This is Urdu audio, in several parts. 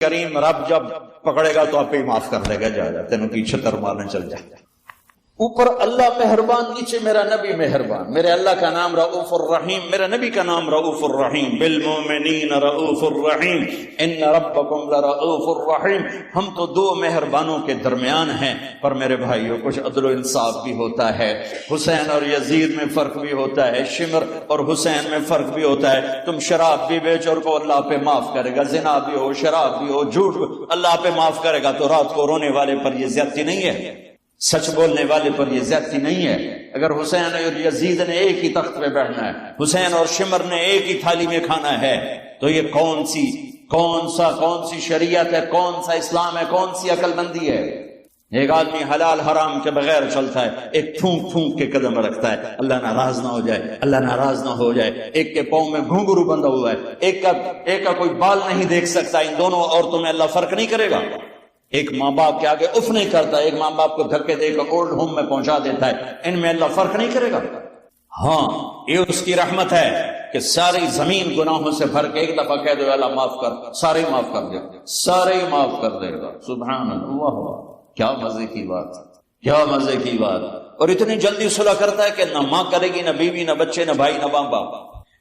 کریم رب جب پکڑے گا تو آپ ہی معاف کر دے گا، جا تینوں کی چھتر مارنے چل جا۔ اوپر اللہ مہربان، نیچے میرا نبی مہربان۔ میرے اللہ کا نام رؤوف الرحیم، میرے نبی کا نام رؤوف الرحیم، بالمؤمنین رؤوف الرحیم، ان ربکم لرؤوف الرحیم۔ ہم تو دو مہربانوں کے درمیان ہیں، پر میرے بھائیوں کچھ عدل و انصاف بھی ہوتا ہے۔ حسین اور یزید میں فرق بھی ہوتا ہے، شمر اور حسین میں فرق بھی ہوتا ہے۔ تم شراب بھی بیچ اور کو اللہ پہ معاف کرے گا، زنا بھی ہو، شراب بھی ہو، جھوٹ بھی اللہ پہ معاف کرے گا، تو رات کو رونے والے پر یہ زیادتی نہیں ہے، سچ بولنے والے پر یہ زیادتی نہیں ہے۔ اگر حسین اور یزید نے ایک ہی تخت پہ بیٹھنا ہے، حسین اور شمر نے ایک ہی تھالی میں کھانا ہے، تو یہ کون سی شریعت ہے، کون سا اسلام ہے، کون سی عقل مندی ہے؟ ایک آدمی حلال حرام کے بغیر چلتا ہے، ایک پھونک پھونک کے قدم رکھتا ہے، اللہ ناراض نہ ہو جائے، اللہ ناراض نہ ہو جائے۔ ایک کے پاؤں میں گھنگرو بندھا ہوا ہے، ایک کا کوئی بال نہیں دیکھ سکتا۔ ان دونوں عورتوں میں اللہ فرق نہیں کرے گا؟ ایک ماں باپ کے آگے اف نہیں کرتا، ایک ماں باپ کو دھکے دے کر اولڈ ہوم میں پہنچا دیتا ہے، ان میں اللہ فرق نہیں کرے گا؟ ہاں، یہ اس کی رحمت ہے کہ ساری زمین گناہوں سے بھر کے ایک دفعہ کہہ دو اللہ معاف کر، سارے معاف کر دے، سارے معاف کر دے گا۔ سبحان اللہ، کیا مزے کی بات، کیا مزے کی بات۔ اور اتنی جلدی صلح کرتا ہے کہ نہ ماں کرے گی، نہ بیوی، نہ بچے، نہ بھائی، نہ باپ۔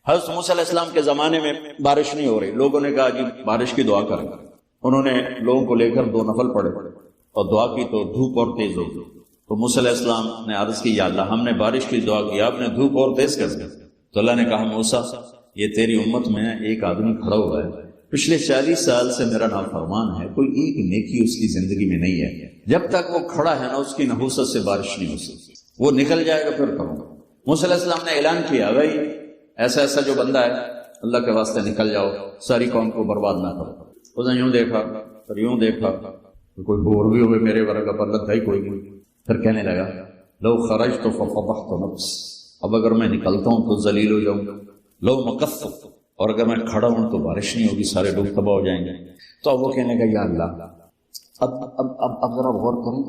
حضرت موسیٰ علیہ السلام کے زمانے میں بارش نہیں ہو رہی، لوگوں نے کہا جی بارش کی دعا کریں۔ انہوں نے لوگوں کو لے کر 2 نفل پڑھے اور دعا کی تو دھوپ اور تیز ہو گئی۔ تو موسیٰ علیہ السلام نے عرض کی یا اللہ ہم نے بارش کی دعا کی، آپ نے دھوپ اور تیز کر دی۔ تو اللہ نے کہا موسیٰ یہ تیری امت میں ایک آدمی کھڑا ہوا ہے، پچھلے 40 سال سے میرا نافرمان ہے، کوئی ایک نیکی اس کی زندگی میں نہیں ہے، جب تک وہ کھڑا ہے نا اس کی نحوست سے بارش نہیں ہو سکتی، وہ نکل جائے گا پھر کروں گا۔ موسیٰ علیہ السلام نے اعلان کیا بھائی ایسا جو بندہ ہے اللہ کے واسطے نکل جاؤ، ساری قوم کو برباد نہ کرو۔ اس نے یوں دیکھا پھر یوں دیکھا، کوئی بور بھی ہوئے میرے ورگا پر لگتا ہی کوئی نہیں، پھر کہنے لگا لو خرجت ففضحت نفس، اب اگر میں نکلتا ہوں تو ذلیل ہو جاؤں گا، لو مکثت، اور اگر میں کھڑا ہوں تو بارش نہیں ہوگی، سارے لوگ تباہ ہو جائیں گے۔ تو اب وہ کہنے لگا یا اللہ اب ذرا غور کریں،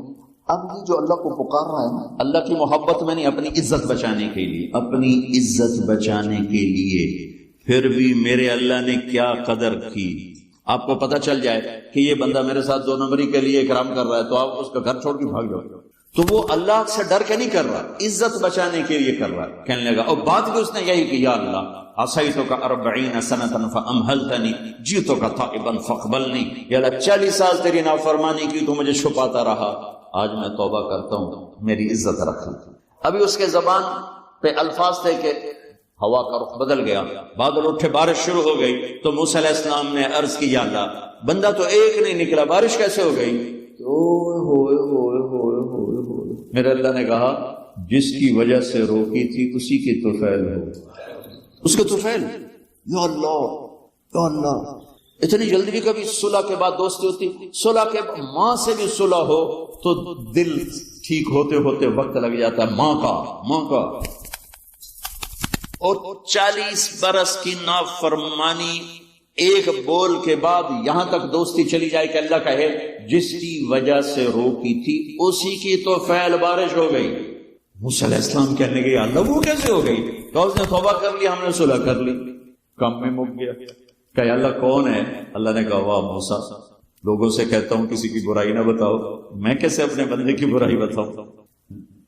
اب یہ جو اللہ کو پکار رہا ہے نا، اللہ کی محبت میں نہیں، اپنی عزت بچانے کے لیے، اپنی عزت بچانے کے لیے، پھر بھی میرے اللہ نے کیا قدر کی۔ آپ کو پتہ چل جائے کہ یہ بندہ میرے ساتھ 2 نمبری کے لیے اکرام کر رہا ہے تو آپ اس کا گھر چھوڑ کے بھاگ جاؤ، تو وہ اللہ سے ڈر کے نہیں کر رہا، عزت بچانے کے لیے کر رہا ہے۔ کہنے لگا اور بات بھی اس نے یہی کہ یا اللہ عصیتک 40 سنة فامہلتنی جئتک تائبا فاقبلنی، یا اللہ 40 سال تیری نافرمانی کی تو مجھے چھپاتا رہا، آج میں توبہ کرتا ہوں، میری عزت رکھ۔ ابھی اس کے زبان پہ الفاظ تھے کہ ہوا کا رخ بدل گیا، بادل اٹھے، بارش شروع ہو گئی۔ تو موسیٰ علیہ السلام نے عرض کی یا اللہ بندہ تو ایک نہیں نکلا، بارش کیسے ہو گئی؟ میرے اللہ نے کہا جس کی وجہ سے روکی تھی اسی کی طفیل ہو، اس کے طفیل۔ یا اللہ، اتنی جلدی بھی کبھی صلح کے بعد دوستی ہوتی؟ صلح کے ماں سے بھی صلح ہو تو دل ٹھیک ہوتے ہوتے وقت لگ جاتا ہے، ماں کا۔ اور 40 برس کی نافرمانی ایک بول کے بعد یہاں تک دوستی چلی جائے کہ اللہ کہے جس کی وجہ سے روکی تھی اسی کی تو فعل بارش ہو گئی۔ موسیٰ علیہ السلام کہنے گئے اللہ وہ کیسے ہو گئی؟ تو اس نے توبہ کر لی، ہم نے صلح کر لی، کم میں مک گیا۔ کہ اللہ کون ہے؟ اللہ نے کہا واہ موسیٰ، لوگوں سے کہتا ہوں کسی کی برائی نہ بتاؤ، میں کیسے اپنے بندے کی برائی بتاؤں؟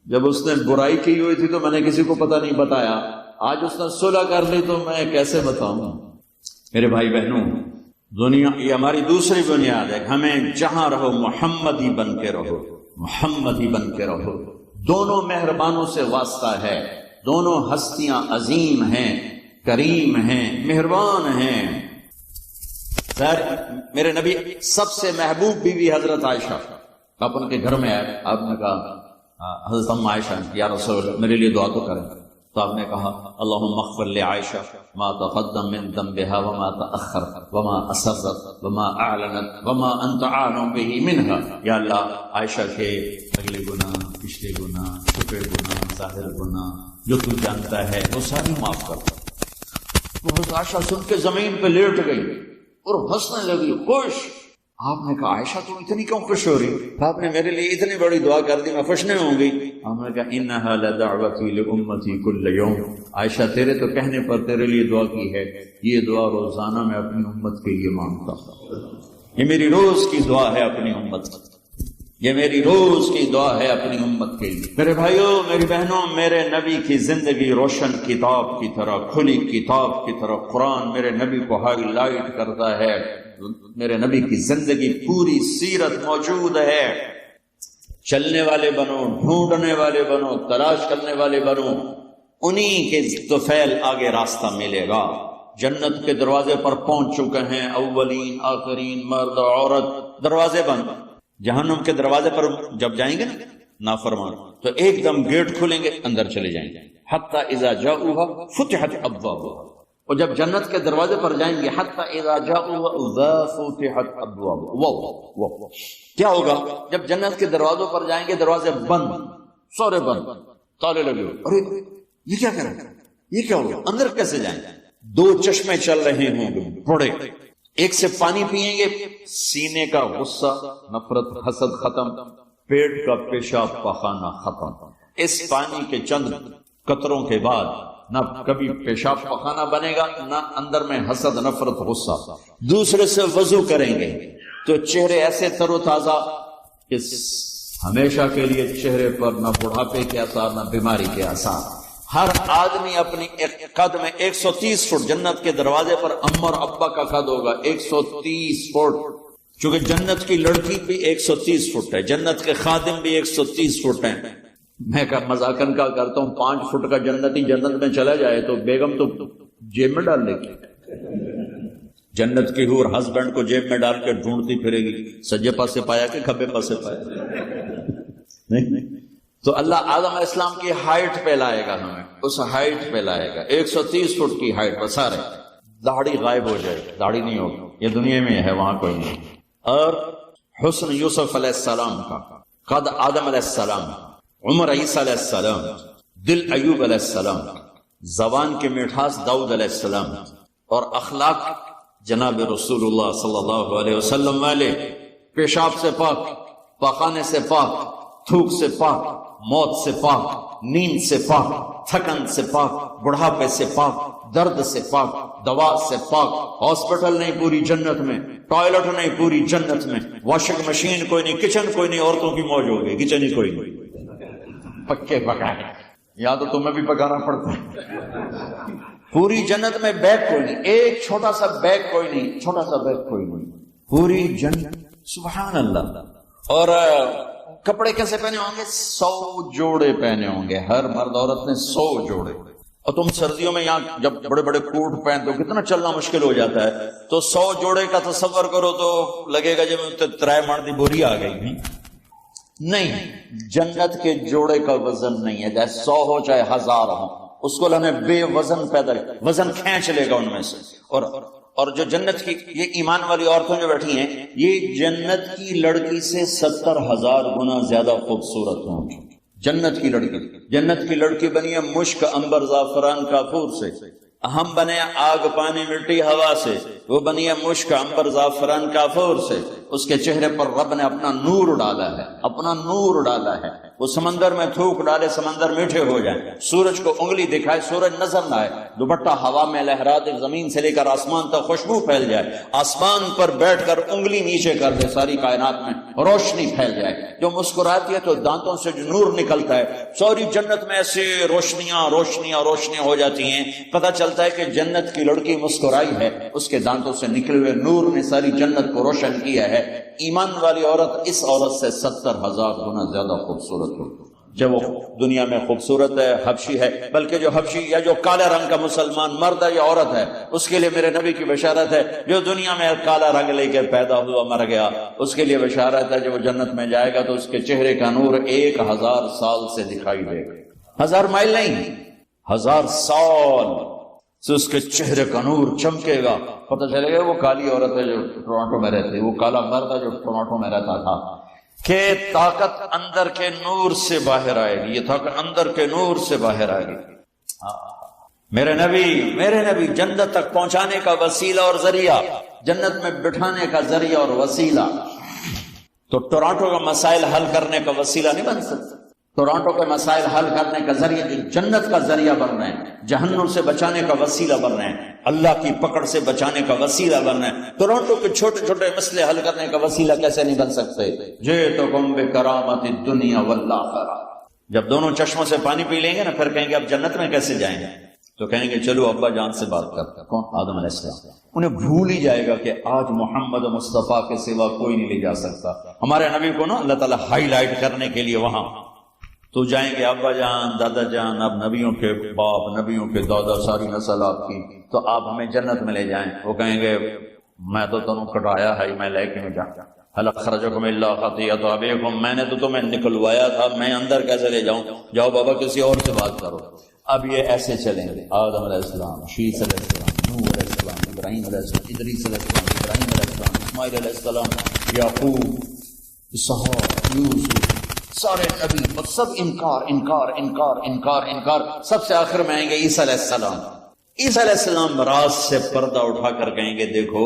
جب اس نے برائی کی ہوئی تھی تو میں نے کسی کو پتہ نہیں بتایا، آج اس نے صلح کر لی تو میں کیسے بتاؤں؟ میرے بھائی بہنوں، دنیا یہ ہماری دوسری بنیاد ہے، ہمیں جہاں رہو محمدی بن کے رہو، محمدی بن کے رہو۔ دونوں مہربانوں سے واسطہ ہے، دونوں ہستیاں عظیم ہیں، کریم ہیں، مہربان ہیں۔ میرے نبی سب سے محبوب بیوی حضرت عائشہ، آپ ان کے گھر میں آئے، آپ نے کہا حضرت ام عائشہ یا رسول اللہ میرے لیے دعا تو کریں، تو آپ نے کہا اللہم اغفر لعائشہ ما تقدم من ذنبها وما تأخر وما اسرت وما اعلنت وما انت اعلم به منها، یا اللہ عائشہ کے اگلے گناہ، پچھلے گناہ، چھپے گناہ، ظاہر گناہ جو تو جانتا ہے وہ ساری معاف کر۔ وہ حضرت عائشہ سن کے زمین پہ لیٹ گئی اور ہنسنے لگی، خوش۔ آپ نے کہا عائشہ تم اتنی کیوں خوش ہو رہی؟ آپ نے میرے لیے اتنی بڑی دعا کر دی، میں خوش نہیں ہوں گی؟ آپ نے کہا انہا لدعوتی لامتی کل یوم، عائشہ تیرے تو کہنے پر تیرے لیے دعا کی ہے، یہ دعا روزانہ میں اپنی امت کے لیے مانگتا ہوں۔ یہ میری روز کی دعا ہے اپنی امت کی، یہ میری روز کی دعا ہے اپنی امت کے لیے۔ میرے بھائیوں، میری بہنوں، میرے نبی کی زندگی روشن کتاب کی طرح، کھلی کتاب کی طرح قرآن میرے نبی کو ہائی لائٹ کرتا ہے۔ میرے نبی کی زندگی پوری سیرت موجود ہے۔ چلنے والے بنو، ڈھونڈنے والے بنو، تلاش کرنے والے بنو، انہی کے طفیل آگے راستہ ملے گا۔ جنت کے دروازے پر پہنچ چکے ہیں، اولین آخرین، مرد عورت، دروازے بند۔ جہنم کے دروازے پر جب جائیں گے نا نافرمان، تو ایک دم گیٹ کھلیں گے، اندر چلے جائیں گے۔ حتی اذا جاؤوها فتحت ابوابها، اور جب جنت کے دروازے پر جائیں گے، حتی اذا جاؤوها فتحت ابوابها، وہ کیا ہوگا جب جنت کے دروازوں پر جائیں گے؟ دروازے بند، سارے بند، تالے لگے ہوئے۔ ارے یہ کیا کر رہے ہیں، یہ کیا ہوگا، اندر کیسے جائیں؟ دو چشمے چل رہے ہوں گے بڑے، ایک سے پانی پیئیں گے، سینے کا غصہ، نفرت، حسد ختم، پیٹ کا پیشاب پخانہ ختم۔ اس پانی کے چند قطروں کے بعد نہ کبھی پیشاب پخانہ بنے گا، نہ اندر میں حسد، نفرت، غصہ۔ دوسرے سے وضو کریں گے تو چہرے ایسے تر و تازہ کہ ہمیشہ کے لیے چہرے پر نہ بڑھاپے کے آثار، نہ بیماری کے آثار۔ ہر آدمی اپنی قد میں 130 فٹ، جنت کے دروازے پر اماں اور ابا کا قد ہوگا 130 فٹ، چونکہ جنت کی لڑکی بھی 130 فٹ ہے، جنت کے خادم بھی 130 فٹ ہیں۔ میں مذاقن کا کرتا ہوں، 5 فٹ کا جنتی جنت میں چلا جائے تو بیگم تو جیب میں ڈال لے گی، جنت کی حور ہسبینڈ کو جیب میں ڈال کے ڈھونڈتی پھرے گی، سجے پاسے پایا کہ کھبے پاسے پایا، نہیں۔ تو اللہ آدم علیہ السلام کی ہائٹ پہ لائے گا، ہمیں اس ہائٹ پہ لائے گا، 130 فٹ کی ہائٹ پر، سارے داڑھی غائب ہو جائے، داڑھی نہیں ہوگی، یہ دنیا میں ہے، وہاں کوئی نہیں۔ اور حسن یوسف علیہ السلام کا، قد آدم علیہ السلام، عمر عیسیٰ علیہ السلام، دل ایوب علیہ السلام، زبان کے مٹھاس داؤد علیہ السلام، اور اخلاق جناب رسول اللہ صلی اللہ علیہ وسلم والے، پیشاب سے پاک، پاخانے سے پاک، تھوک سے پاک، موت سے پاک، نیند سے پاک، تھکن سے پاک، بڑھاپے سے پاک، درد سے پاک، دوا سے پاک۔ ہاسپٹل نہیں پوری جنت میں، ٹوائلٹ نہیں پوری جنت میں، واشنگ مشین کوئی نہیں، کچن کوئی نہیں، عورتوں کی موج ہوگی، کچن ہی کوئی نہیں، پکے پکائے، یا تو تمہیں بھی پکانا پڑتا ہے۔ پوری جنت میں بیگ کوئی نہیں، ایک چھوٹا سا بیگ کوئی نہیں، چھوٹا سا بیگ کوئی نہیں، پوری جنت، سبحان اللہ۔ اور کپڑے کیسے پہنے ہوں گے؟ 100 جوڑے پہنے ہوں گے، ہر مرد عورت نے 100 جوڑے۔ اور تم سردیوں میں یہاں جب بڑے بڑے کوٹ پہنتے ہو کتنا چلنا مشکل ہو جاتا ہے، تو 100 جوڑے کا تصور کرو تو لگے گا جب ترائے مار دی بوری آ گئی۔ نہیں، جنت کے جوڑے کا وزن نہیں ہے، چاہے 100 ہو چاہے 1000 ہو، اس کو اللہ نے بے وزن پیدا کیا، وزن کھینچ لے گا ان میں سے۔ اور جو جنت کی یہ ایمان والی عورتیں جو بیٹھی ہیں، یہ جنت کی لڑکی سے 70,000 گنا زیادہ خوبصورت ہوں گی۔ جنت کی لڑکی بنی ہے مشک، عنبر، زعفران، کافور سے، ہم بنے آگ، پانی، مٹی، ہوا سے، وہ بنی ہے مشک، عنبر، زعفران، کافور سے۔ اس کے چہرے پر رب نے اپنا نور ڈالا ہے، اپنا نور ڈالا ہے۔ وہ سمندر میں تھوک ڈالے، سمندر میٹھے ہو جائیں، سورج کو انگلی دکھائے، سورج نظر نہ آئے، دوپٹہ ہوا میں لہرات، زمین سے لے کر آسمان تک خوشبو پھیل جائے، آسمان پر بیٹھ کر انگلی نیچے کر دے، ساری کائنات میں روشنی پھیل جائے، جو مسکراتی ہے تو دانتوں سے جو نور نکلتا ہے، ساری جنت میں ایسے روشنیاں روشنیاں روشنیاں ہو جاتی ہیں، پتہ چلتا ہے کہ جنت کی لڑکی مسکرائی ہے، اس کے دانتوں سے نکلے ہوئے نور نے ساری جنت کو روشن کیا ہے۔ ایمان والی عورت اس عورت سے 70,000 گنا زیادہ خوبصورت ہو، جب وہ دنیا میں خوبصورت ہے، حبشی ہے، بلکہ جو حبشی یا جو کالے رنگ کا مسلمان مرد ہے یا عورت ہے، اس کے لیے میرے نبی کی بشارت ہے، جو دنیا میں کالا رنگ لے کے پیدا ہوا مر گیا، اس کے لیے بشارت ہے، جب وہ جنت میں جائے گا تو اس کے چہرے کا نور 1000 سال سے دکھائی دے گا، 1000 مائل نہیں، 1000 سال سے اس کے چہرے کا نور چمکے گا، پتہ چلے گا وہ کالی عورت ہے جو ٹورانٹو میں رہتی، وہ کالا مرد ہے جو ٹورانٹو میں رہتا تھا، کہ طاقت اندر کے نور سے باہر آئے گی، یہ طاقت اندر کے نور سے باہر آئے گی۔ میرے نبی جنت تک پہنچانے کا وسیلہ اور ذریعہ، جنت میں بٹھانے کا ذریعہ اور وسیلہ، تو ٹورانٹو کا مسائل حل کرنے کا وسیلہ نہیں بن سکتا، ٹورانٹو کے مسائل حل کرنے کا ذریعہ، جنت کا ذریعہ بن رہے ہیں، جہنم سے بچانے کا وسیلہ بن رہے ہیں، اللہ کی پکڑ سے بچانے کا وسیلہ بن رہے ہیں۔ ٹورانٹو کے چھوٹے چھوٹے مسئلے حل کرنے کا وسیلہ کیسے نہیں بن سکتے؟ جئتکم بکرامت الدنیا والآخرہ۔ جب دونوں چشموں سے پانی پی لیں گے نا، پھر کہیں گے اب جنت میں کیسے جائیں گے؟ تو کہیں گے چلو ابا جان سے بات کرتے۔ کون؟ آدم علیہ السلام۔ انہیں بھول ہی جائے گا کہ آج محمد مصطفیٰ کے سوا کوئی نہیں لے جا سکتا۔ ہمارے نبی کو نا اللہ تعالیٰ ہائی لائٹ کرنے کے لیے وہاں تو جائیں گے ابا جان، دادا جان، اب نبیوں کے باپ، نبیوں کے دادا، ساری نسل آپ کی، تو آپ ہمیں جنت میں لے جائیں۔ وہ کہیں گے میں تو تمہیں کٹایا ہے، میں لے کے نہیں جاؤں۔ هل اخرجکم الا خطیئۃ ابیکم، میں نے تو تمہیں نکلوایا تھا، میں اندر کیسے لے جاؤں؟ جاؤ بابا کسی اور سے بات کرو۔ اب یہ ایسے چلیں گے، آدم علیہ السلام، شیس علیہ السلام، نوح علیہ السلام، ابراہیم علیہ السلام، ادریس علیہ السلام، ابراہیم علیہ السلام، اسماعیل علیہ السلام، یعقوب، اسحاق، یوسف، سارے نبی، اور سب انکار انکار انکار انکار انکار۔ سب سے آخر میں آئیں گے عیسیٰ علیہ السلام۔ عیسیٰ علیہ السلام راز سے پردہ اٹھا کر کہیں گے دیکھو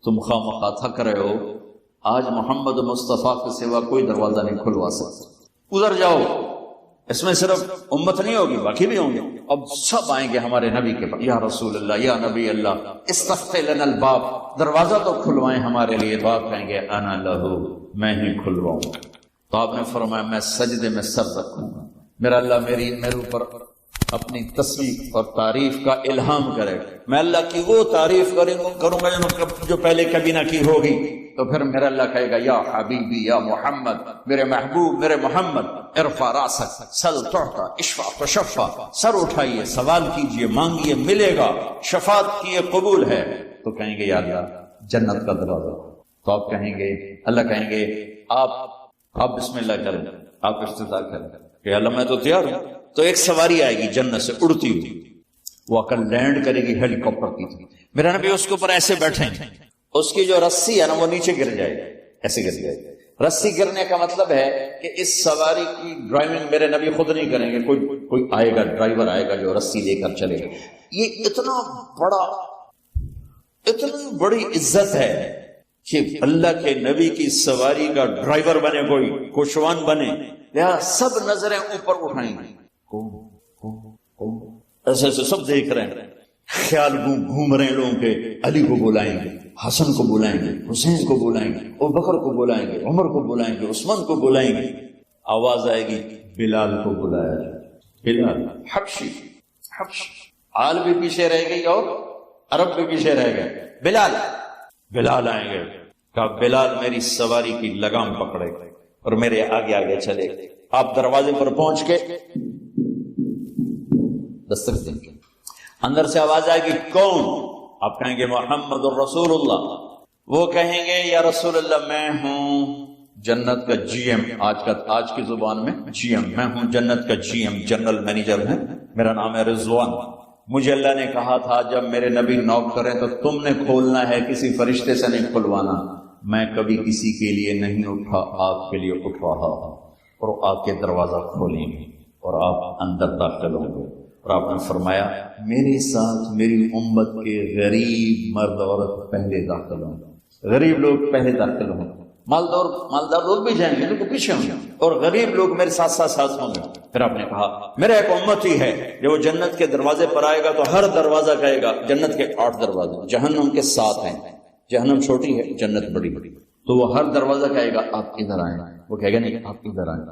تم خواہ مخواہ تھک رہے ہو، آج محمد مصطفیٰ کے سوا کوئی دروازہ نہیں کھلوا سکتا، ادھر جاؤ۔ اس میں صرف امت نہیں ہوگی، باقی بھی ہوں گے۔ اب سب آئیں گے ہمارے نبی کے پاس، یا رسول اللہ، یا نبی اللہ، استفتح لنا الباب، دروازہ تو کھلوائیں ہمارے لیے۔ تو آپ کہیں گے انا لہو، میں ہی کھلواؤں گا۔ تو آپ نے فرمایا میں سجدے میں سر رکھوں گا، میرا اللہ میرے اوپر اپنی تصویر اور تعریف کا الہام کرے، میں اللہ کی وہ تعریف کروں گا جو پہلے کبھی نہ کی ہوگی۔ تو پھر میرا اللہ کہے گا یا حبیبی یا محمد، میرے محبوب میرے محمد، ارفع راسک سل تعطى اشفع تشفع، سر اٹھائیے، سوال کیجئے، مانگیے، ملے گا، شفاعت کی قبول ہے۔ تو کہیں گے یا اللہ جنت کا دروازہ۔ تو آپ کہیں گے، اللہ کہیں گے آپ بسم اللہ کریں، آپ استفتاح کریں کہ اللہ میں تو تیار ہوں۔ تو ایک سواری آئے گی جنت سے اڑتی ہوئی، وہ آ کر لینڈ کرے گی ہیلی کاپٹر کی طرح، میرا نبی اس کے اوپر ایسے بیٹھیں، اس کی جو رسی ہے نا وہ نیچے گر جائے گی، ایسے گر جائے گی۔ رسی گرنے کا مطلب ہے کہ اس سواری کی ڈرائیونگ میرے نبی خود نہیں کریں گے، کوئی آئے گا، ڈرائیور آئے گا جو رسی لے کر چلے گا۔ یہ اتنی بڑی عزت ہے کہ اللہ کے نبی کی سواری کا ڈرائیور بنے، کوئی کوشوان بنے، لہذا سب نظریں اوپر اٹھائیں گے، ایسے ایسے سب دیکھ رہے ہیں، خیال گھوم رہے ہیں لوگوں کے، علی کو بلائیں گے، حسن کو بلائیں گے، حسین کو بلائیں گے، ابوبکر کو بلائیں گے، عمر کو بلائیں گے، عثمان کو بلائیں گے۔ آواز آئے گی بلال کو بلایا جائے، بلال حبشی، آل بھی پیچھے رہ گئی اور عرب بھی پیچھے رہ گئے، بلال آئیں گے، کہا بلال میری سواری کی لگام پکڑے اور میرے آگے آگے چلے۔ آپ دروازے پر پہنچ کے دستک دیں گے، اندر سے آواز آئے گی کون؟ آپ کہیں گے محمد الرسول اللہ۔ وہ کہیں گے یا رسول اللہ میں ہوں جنت کا جی ایم، آج کی زبان میں جی ایم، میں ہوں جنت کا جی ایم، جنرل مینیجر ہے، میرا نام ہے رضوان۔ مجھے اللہ نے کہا تھا جب میرے نبی نوک کریں تو تم نے کھولنا ہے، کسی فرشتے سے نہیں کھلوانا۔ میں کبھی کسی کے لیے نہیں اٹھا، آپ کے لیے اٹھ رہا ہوں، اور آپ کے دروازہ کھولیں گے اور آپ اندر داخل ہوں گے۔ اور آپ نے فرمایا میرے ساتھ میری امت کے غریب مرد عورت پہلے داخل ہوں، غریب لوگ پہلے داخل ہوں، مالدار لوگ بھی جائیں گے لیکن پیچھے ہوں گے، اور غریب لوگ میرے ساتھ ساتھ ہوں گے۔ پھر آپ نے کہا میرا ایک امت ہی ہے جو وہ جنت کے دروازے پر آئے گا تو ہر دروازہ کہے گا، جنت کے 8 دروازے، جہنم کے 7 ہیں، جہنم چھوٹی ہے، جنت بڑی، تو وہ ہر دروازہ کہے گا آپ ادھر آئیں، وہ کہے گا نہیں آپ ادھر آئیں،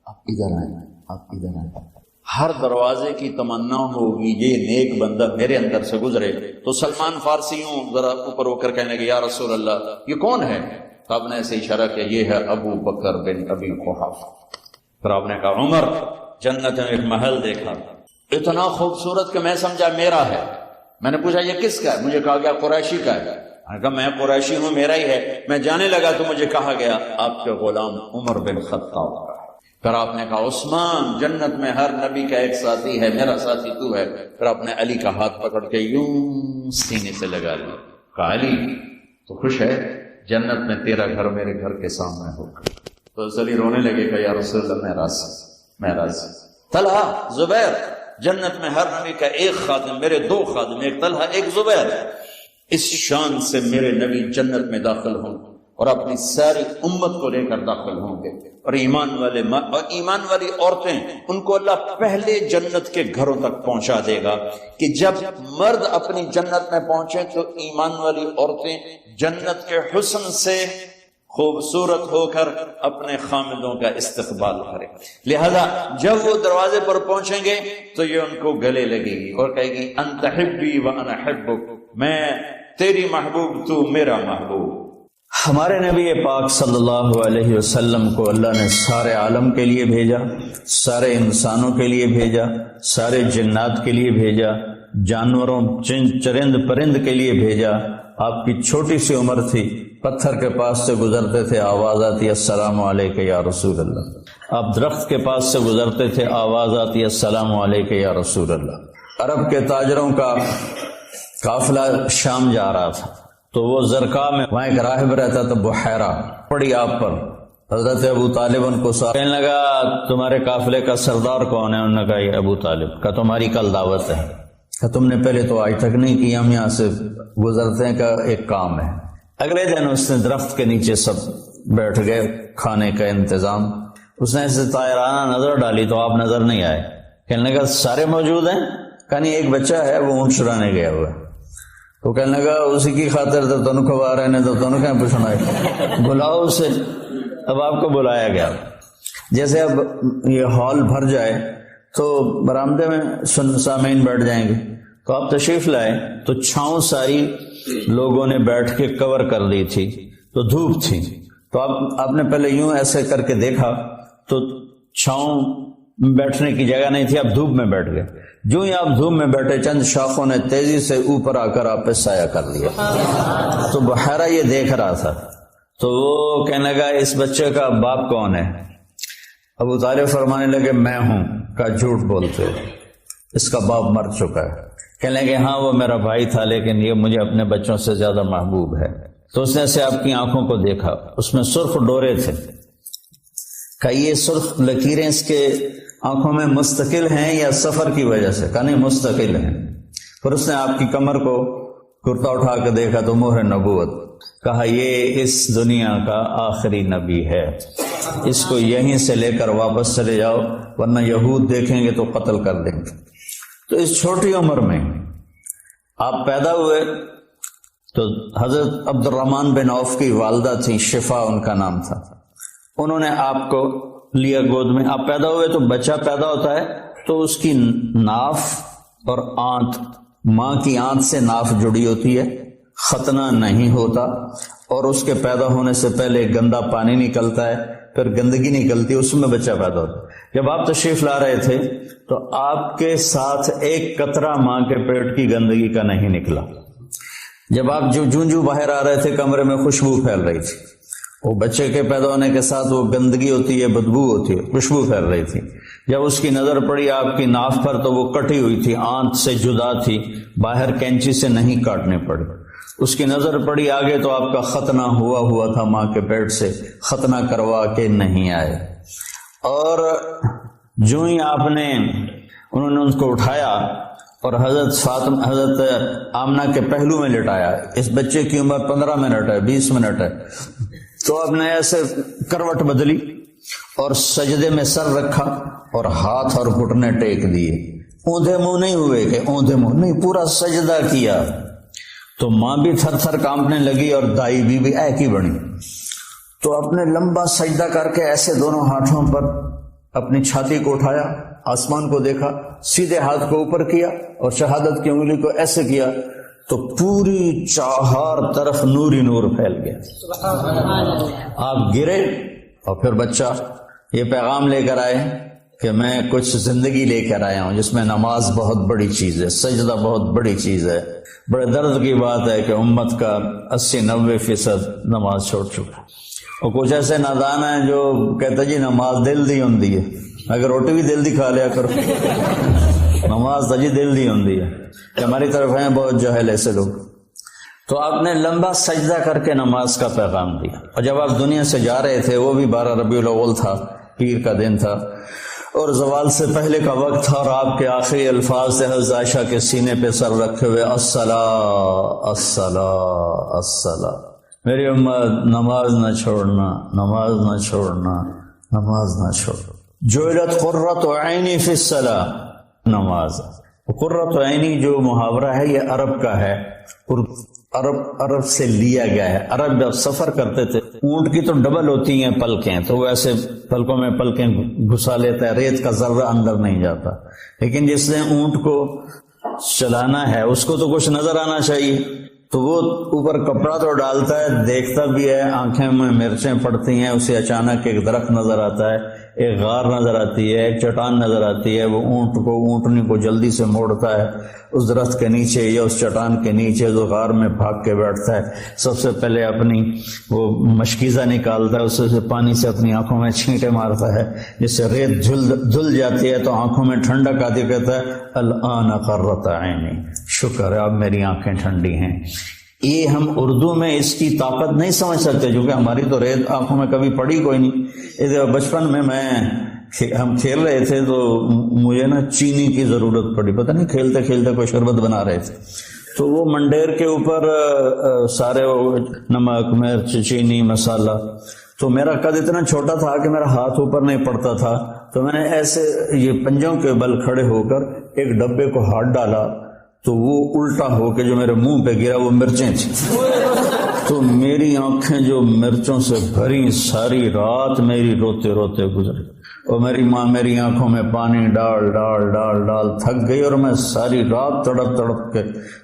آپ ادھر آئیں، آپ ادھر آئیں۔ ہر دروازے کی تمنا ہوگی یہ نیک بندہ میرے اندر سے گزرے۔ تو سلمان فارسی ہوں ذرا اوپر ہو کر کہنے لگے یا رسول اللہ یہ کون ہے؟ تو آپ نے ایسے اشارہ کیا یہ ہے ابو بکر بن ابی قحافہ۔ پھر آپ نے کہا عمر، جنت میں ایک محل دیکھا اتنا خوبصورت کہ میں سمجھا میرا ہے۔ میں نے پوچھا یہ کس کا ہے؟ مجھے کہا گیا قریشی کا ہے۔ میں نے کہا میں قریشی ہوں، میرا ہی ہے۔ میں جانے لگا تو مجھے کہا گیا آپ کے غلام عمر بن خطاب کا ہے۔ پھر آپ نے کہا عثمان، جنت میں ہر نبی کا ایک ساتھی ہے، میرا ساتھی تو ہے۔ پھر آپ نے علی کا ہاتھ پکڑ کے یوں سینے سے لگا لیا، کہا علی تو خوش ہے، جنت میں تیرا گھر میرے گھر کے سامنے ہوگا۔ تو علی رونے لگے کہ یا رسول اللہ میں راضی۔ طلحہ، زبیر، جنت میں ہر نبی کا ایک خادم، میرے 2 خادم، ایک طلحہ ایک زبیر۔ اس شان سے میرے نبی جنت میں داخل ہوں اور اپنی ساری امت کو لے کر داخل ہوں گے. اور ایمان والی عورتیں ان کو اللہ پہلے جنت کے گھروں تک پہنچا دے گا کہ جب مرد اپنی جنت میں پہنچے تو ایمان والی عورتیں جنت کے حسن سے خوبصورت ہو کر اپنے خامدوں کا استقبال کریں. لہذا جب وہ دروازے پر پہنچیں گے تو یہ ان کو گلے لگے گی اور کہے گی انت حبی وانا حبک، میں تیری محبوب تو میرا محبوب. ہمارے نبی پاک صلی اللہ علیہ وسلم کو اللہ نے سارے عالم کے لیے بھیجا، سارے انسانوں کے لیے بھیجا، سارے جنات کے لیے بھیجا، جانوروں چرند پرند کے لیے بھیجا. آپ کی چھوٹی سی عمر تھی، پتھر کے پاس سے گزرتے تھے، آواز آتی السلام علیکہ یا رسول اللہ. آپ درخت کے پاس سے گزرتے تھے، آواز آتی السلام علیکہ یا رسول اللہ. عرب کے تاجروں کا قافلہ شام جا رہا تھا تو وہ زرقا میں وہاں ایک راہب رہتا تھا، بحیرہ پڑی آپ پر. حضرت ابو طالب ان کو کہنے لگا تمہارے قافلے کا سردار کون ہے؟ انہوں نے کہا یہ ابو طالب. کہا تمہاری کل دعوت ہے. کہ تم نے پہلے تو آج تک نہیں کی، ہم یہاں سے گزرتے ہیں، کا ایک کام ہے. اگلے دن اس نے درخت کے نیچے سب بیٹھ گئے، کھانے کا انتظام. اس نے ایسے طائرانہ نظر ڈالی تو آپ نظر نہیں آئے. کہنے لگا سارے موجود ہیں؟ کہ نہیں، ایک بچہ ہے وہ اونٹ چرانے گیا ہوا ہے. تو کہنے لگا اسی کی خاطر تو تنو کھوا رہے ہیں، تو تنو کہیں پوچھنا ہے، بلاؤ اسے. اب آپ کو بلایا گیا. جیسے اب یہ ہال بھر جائے تو برآمدے میں سامعین بیٹھ جائیں گے، تو آپ تشریف لائے تو چھاؤں ساری لوگوں نے بیٹھ کے کور کر دی تھی، تو دھوپ تھی. تو آپ نے پہلے یوں ایسے کر کے دیکھا تو چھاؤں بیٹھنے کی جگہ نہیں تھی، آپ دھوپ میں بیٹھ گئے. جو ہی آپ دھوپ میں بیٹھے چند شاخوں نے تیزی سے اوپر آ کر آپ پہ سایہ کر لیا. تو بحیرہ یہ دیکھ رہا تھا تو وہ کہنے لگا اس بچے کا باپ کون ہے؟ ابو طالب فرمانے لگے میں ہوں. کا جھوٹ بولتے ہو، اس کا باپ مر چکا ہے. کہنے لگے ہاں وہ میرا بھائی تھا لیکن یہ مجھے اپنے بچوں سے زیادہ محبوب ہے. تو اس نے ایسے آپ کی آنکھوں کو دیکھا، اس میں سرخ ڈورے تھے. کہ یہ سرخ لکیریں اس کے آنکھوں میں مستقل ہیں یا سفر کی وجہ سے؟ کہا نہیں مستقل ہیں. پھر اس نے آپ کی کمر کو کرتا اٹھا کے دیکھا تو مہر نبوت. کہا یہ اس دنیا کا آخری نبی ہے، اس کو یہیں سے لے کر واپس چلے جاؤ ورنہ یہود دیکھیں گے تو قتل کر دیں گے. تو اس چھوٹی عمر میں آپ پیدا ہوئے تو حضرت عبد الرحمن بن عوف کی والدہ تھی، شفا ان کا نام تھا. انہوں نے آپ کو لیا گود میں. آپ پیدا ہوئے تو بچہ پیدا ہوتا ہے تو اس کی ناف اور آنت، ماں کی آنت سے ناف جڑی ہوتی ہے، ختنہ نہیں ہوتا، اور اس کے پیدا ہونے سے پہلے گندا پانی نکلتا ہے، پھر گندگی نکلتی ہے، اس میں بچہ پیدا ہوتا ہے. جب آپ تشریف لا رہے تھے تو آپ کے ساتھ ایک قطرہ ماں کے پیٹ کی گندگی کا نہیں نکلا. جب آپ جو باہر آ رہے تھے کمرے میں خوشبو پھیل رہی تھی. وہ بچے کے پیدا ہونے کے ساتھ وہ گندگی ہوتی ہے، بدبو ہوتی ہے، خوشبو پھیل رہی تھی. جب اس کی نظر پڑی آپ کی ناف پر تو وہ کٹی ہوئی تھی، آنت سے جدا تھی، باہر کینچی سے نہیں کاٹنے پڑی. اس کی نظر پڑی آگے تو آپ کا ختنہ ہوا تھا ماں کے پیٹ سے، ختنہ کروا کے نہیں آئے. اور جو ہی آپ نے انہوں نے اس کو اٹھایا اور حضرت آمنہ کے پہلو میں لٹایا. اس بچے کی عمر 15 منٹ ہے، 20 منٹ ہے. تو آپ نے ایسے کروٹ بدلی اور سجدے میں سر رکھا اور ہاتھ اور گھٹنے ٹیک دیے. اوندھے منہ نہیں ہوئے کہ اوندھے منہ نہیں، پورا سجدہ کیا. تو ماں بھی تھر تھر کانپنے لگی اور دائی بھی ایک ہی بنی. تو اپنے لمبا سجدہ کر کے ایسے دونوں ہاتھوں پر اپنی چھاتی کو اٹھایا، آسمان کو دیکھا، سیدھے ہاتھ کو اوپر کیا اور شہادت کی انگلی کو ایسے کیا تو پوری چار طرف نور ہی نور پھیل گیا. آپ گرے اور پھر بچہ یہ پیغام لے کر آئے کہ میں کچھ زندگی لے کر آیا ہوں جس میں نماز بہت بڑی چیز ہے، سجدہ بہت بڑی چیز ہے. بڑے درد کی بات ہے کہ امت کا 80-90% نماز چھوڑ چکا. اور کچھ ایسے نادان ہیں جو کہتے جی نماز دل دی ہوں ہے، اگر روٹی بھی دل دی کھا لیا کرو، نماز تو جی دل دی ہوں ہے. ہماری طرف ہیں بہت جاہل ایسے لوگ. تو آپ نے لمبا سجدہ کر کے نماز کا پیغام دیا. اور جب آپ دنیا سے جا رہے تھے وہ بھی 12 ربیع الاول تھا، پیر کا دن تھا اور زوال سے پہلے کا وقت تھا، اور آپ کے آخری الفاظ تھے حضرت عائشہ کے سینے پہ سر رکھے ہوئے الصلاۃ الصلاۃ الصلاۃ. میری امت نماز نہ چھوڑنا، نماز نہ چھوڑنا، نماز نہ چھوڑنا۔ جعلت قرۃ عینی فی الصلاۃ، نماز۔ قرۃ عینی جو محاورہ ہے یہ عرب کا ہے، عرب سے لیا گیا ہے۔ عرب جب سفر کرتے تھے، اونٹ کی تو ڈبل ہوتی ہیں پلکیں، تو وہ ایسے پلکوں میں پلکیں گھسا لیتا ہے، ریت کا ذرہ اندر نہیں جاتا، لیکن جس نے اونٹ کو چلانا ہے اس کو تو کچھ نظر آنا چاہیے، تو وہ اوپر کپڑا تو ڈالتا ہے، دیکھتا بھی ہے، آنکھیں میں مرچیں پڑتی ہیں، اسے اچانک ایک درخت نظر آتا ہے، ایک غار نظر آتی ہے، ایک چٹان نظر آتی ہے، وہ اونٹنی کو جلدی سے موڑتا ہے اس درخت کے نیچے یا اس چٹان کے نیچے، جو غار میں بھاگ کے بیٹھتا ہے، سب سے پہلے اپنی وہ مشکیزہ نکالتا ہے، اس سے پانی سے اپنی آنکھوں میں چھینٹے مارتا ہے، جس سے ریت دھل جاتی ہے تو آنکھوں میں ٹھنڈک آتی، کہتا ہے الآن قرۃ عینی، شکر ہے اب میری آنکھیں ٹھنڈی ہیں۔ یہ ہم اردو میں اس کی طاقت نہیں سمجھ سکتے، کیونکہ ہماری تو ریت آنکھوں میں کبھی پڑی کوئی نہیں۔ بچپن میں ہم کھیل رہے تھے تو مجھے نا چینی کی ضرورت پڑی، پتہ نہیں کھیلتے کھیلتے کوئی شربت بنا رہے تھے، تو وہ منڈیر کے اوپر سارے نمک مرچ چینی مسالہ، تو میرا قد اتنا چھوٹا تھا کہ میرا ہاتھ اوپر نہیں پڑتا تھا، تو میں نے ایسے یہ پنجوں کے بل کھڑے ہو کر ایک ڈبے کو ہاتھ ڈالا تو وہ الٹا ہو کے جو میرے منہ پہ گرا وہ مرچیں تھیں، تو میری آنکھیں جو مرچوں سے بھری، ساری رات میری روتے روتے گزری، اور میری ماں میری آنکھوں میں پانی ڈال ڈال ڈال ڈال تھک گئی، اور میں ساری رات تڑپ تڑپ کے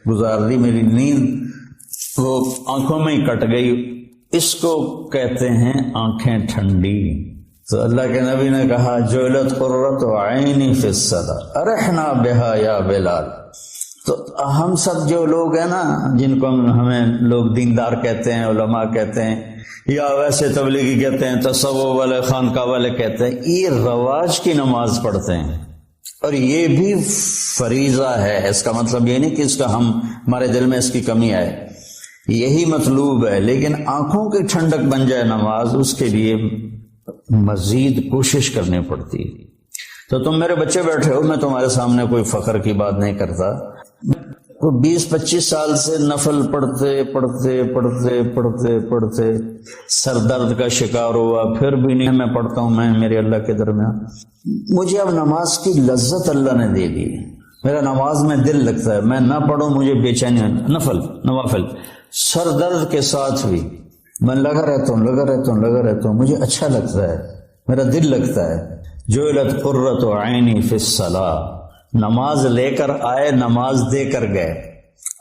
گزار دی، میری نیند وہ آنکھوں میں ہی کٹ گئی۔ اس کو کہتے ہیں آنکھیں ٹھنڈی۔ تو اللہ کے نبی نے کہا جعلت قرۃ عینی فی الصلاۃ ارحنا بہا یا بلال۔ تو ہم سب جو لوگ ہیں نا، جن کو ہمیں لوگ دیندار کہتے ہیں، علماء کہتے ہیں، یا ویسے تبلیغی کہتے ہیں، تصوف والے خانقاہ والے کہتے ہیں، یہ رواج کی نماز پڑھتے ہیں، اور یہ بھی فریضہ ہے۔ اس کا مطلب یہ نہیں کہ اس کا ہمارے دل میں اس کی کمی آئے، یہی مطلوب ہے، لیکن آنکھوں کی ٹھنڈک بن جائے نماز، اس کے لیے مزید کوشش کرنی پڑتی ہے۔ تو تم میرے بچے بیٹھے ہو، میں تمہارے سامنے کوئی فخر کی بات نہیں کرتا، 20-25 سال سے نفل پڑھتے پڑھتے پڑھتے پڑھتے پڑھتے سر درد کا شکار ہوا، پھر بھی نہیں میں پڑھتا ہوں، میں میرے اللہ کے درمیان، مجھے اب نماز کی لذت اللہ نے دے دی، میرا نماز میں دل لگتا ہے، میں نہ پڑھوں مجھے بے چینی، نوافل سر درد کے ساتھ بھی میں لگا رہتا ہوں، مجھے اچھا لگتا ہے، میرا دل لگتا ہے۔ جعلت قرۃ عینی فی الصلاۃ، نماز لے کر آئے، نماز دے کر گئے،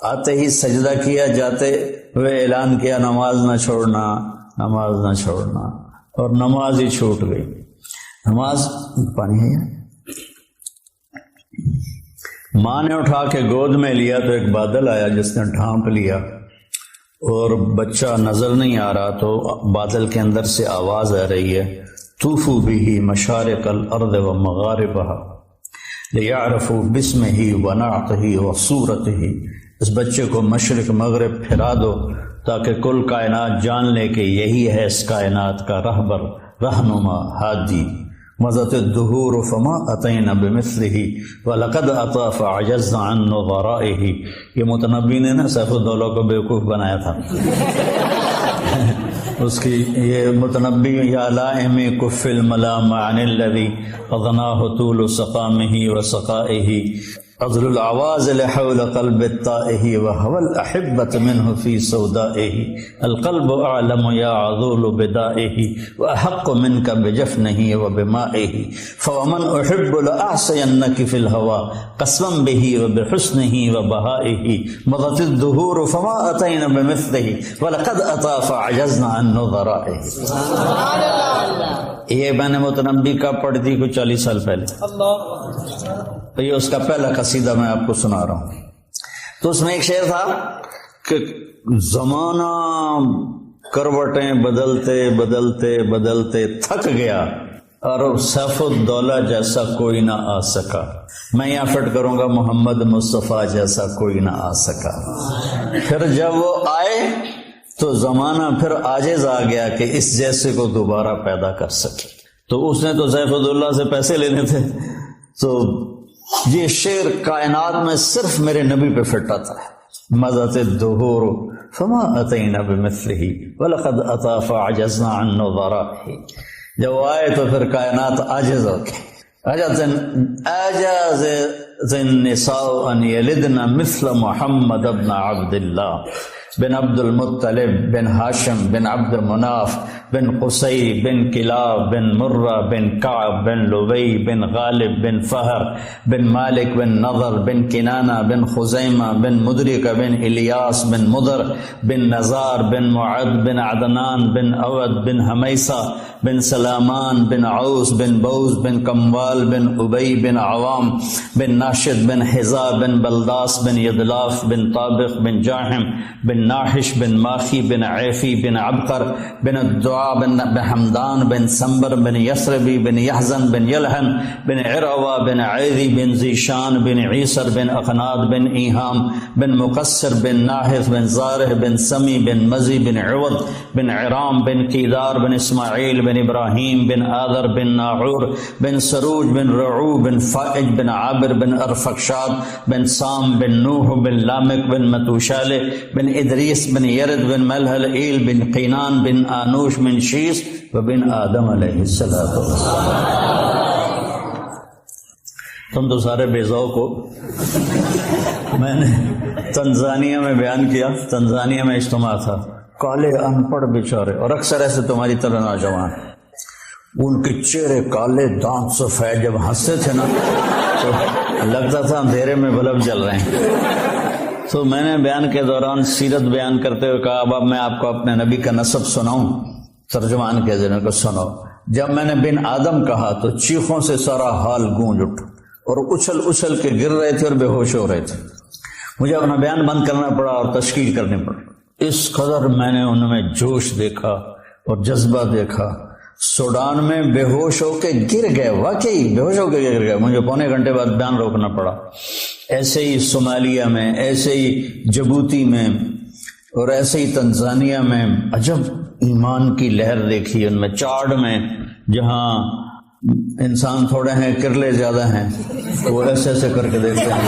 آتے ہی سجدہ کیا، جاتے ہوئے اعلان کیا نماز نہ چھوڑنا، نماز نہ چھوڑنا، اور نماز ہی چھوٹ گئی۔ نماز پانی ہے، ماں نے اٹھا کے گود میں لیا تو ایک بادل آیا جس نے ڈھانپ لیا، اور بچہ نظر نہیں آ رہا، تو بادل کے اندر سے آواز آ رہی ہے طوفوا بہ مشارق الارض ومغاربها لیعرفوا باسمہ ونعتہ وصورتہ، اس بچے کو مشرق مغرب پھرا دو تاکہ کل کائنات جان لے کہ یہی ہے اس کائنات کا رہبر، رہنما، ہادی۔ مضت الدہور فما اتینا بمثلہ ولقد اطا فعجزنا عن نظرائہ۔ یہ متنبی نے نا سیف الدولہ کو بیوقوف بنایا تھا، اس کی یہ متنبی یا لائم کف الملام عن الذی اغناہ طول سقامہ وسقائہ عذل العوازل حول قلب الطائہ وهو الاحبۃ منہ فی سودائہ القلب اعلم یا عذول بدائہ واحق منک بجفنہ وبمائہ فومن احب لاعصینک فی الهوى قسما بہ وبحسنہ وبہائہ مضت الدہور فما اتینا بمثلہ ولقد اطا فعجزنا عن نظرائہ۔ یہ میں نے متنبی کا پڑھ دی کچھ 40 سال پہلے، تو یہ اس کا پہلا قصیدہ میں آپ کو سنا رہا ہوں۔ تو اس میں ایک شعر تھا کہ زمانہ کروٹیں بدلتے بدلتے بدلتے تھک گیا، اور سیف الدولہ جیسا کوئی نہ آ سکا، میں یہاں فٹ کروں گا محمد مصطفیٰ جیسا کوئی نہ آ سکا۔ پھر جب وہ آئے تو زمانہ پھر عاجز آ گیا کہ اس جیسے کو دوبارہ پیدا کر سکے، تو اس نے تو سیف الدولہ سے پیسے لینے تھے، تو یہ شعر کائنات میں صرف میرے نبی پہ فٹ آتا ہے، مضت الدہور فما اتینا بمثلہ ولقد اتی فعجزنا عن نظرائہ. جب وہ آئے تو پھر کائنات عاجز ہو گئی. اعجاز النساء ان یلدن مثل محمد بن عبد اللہ بن عبد المطلب بن ہاشم بن عبد مناف بن قصی بن کلاب بن مرہ بن کعب بن لبی بن غالب بن فہر بن مالک بن نضر بن کنانہ بن خزیمہ بن مدرک بن الیاس بن مدر بن نزار بن معد بن عدنان بن اود بن حمیسہ بن سلامان بن عوس بن بوز بن کموال بن ابی بن عوام بن ناشد بن حزا بن بلداس بن یدلاف بن طابق بن جاحم بن ناحش بن ماخی بن عیفی بن عبقر بن الدعاء بن حمدان بن سنبر بن یسربی بن یحزن بن یلحن بن عروہ بن عیدی بن زیشان بن عیسر بن اقناد بن ایہام بن مقصر بن ناحث بن زارح بن سمی بن مزی بن عوض بن عرام بن قیدار بن اسماعیل بن ابراہیم بن آذر بن ناعور بن سروج بن رعو بن فائج بن عابر بن ارفقشاد بن سام بن نوح بن لامک بن متوشال بن ادریس بن یرد بن ملحل ایل بن قینان بن آنوش بن شیس وبن آدم علیہ السلام. تم تو سارے بے ذوق ہو. میں نے تنزانیہ میں بیان کیا، تنزانیہ میں اجتماع تھا، کالے ان پڑھ بیچارے، اور اکثر ایسے تمہاری طرح نوجوان، ان کے چہرے کالے، دانت سفید، جب ہنستے تھے نا تو لگتا تھا اندھیرے میں بلب جل رہے ہیں. تو میں نے بیان کے دوران سیرت بیان کرتے ہوئے کہا اب میں آپ کو اپنے نبی کا نسب سناؤں. ترجمان کے ذریعے کو سنو. جب میں نے بن آدم کہا تو چیخوں سے سارا حال گونج اٹھا اور اچھل اچھل کے گر رہے تھے اور بے ہوش ہو رہے تھے. مجھے اپنا بیان بند کرنا پڑا اور تشکیل کرنی پڑی. اس قدر میں نے ان میں جوش دیکھا اور جذبہ دیکھا. سوڈان میں بے ہوش ہو کے گر گئے، واقعی بے ہوش ہو کے گر گئے. مجھے پونے گھنٹے بعد بیان روکنا پڑا. ایسے ہی صومالیہ میں، ایسے ہی جبوتی میں، اور ایسے ہی تنزانیہ میں عجب ایمان کی لہر دیکھی. ان میں چاڈ میں جہاں انسان تھوڑے ہیں کرلے زیادہ ہیں، وہ ایسے ایسے کر کے دیکھتے ہیں.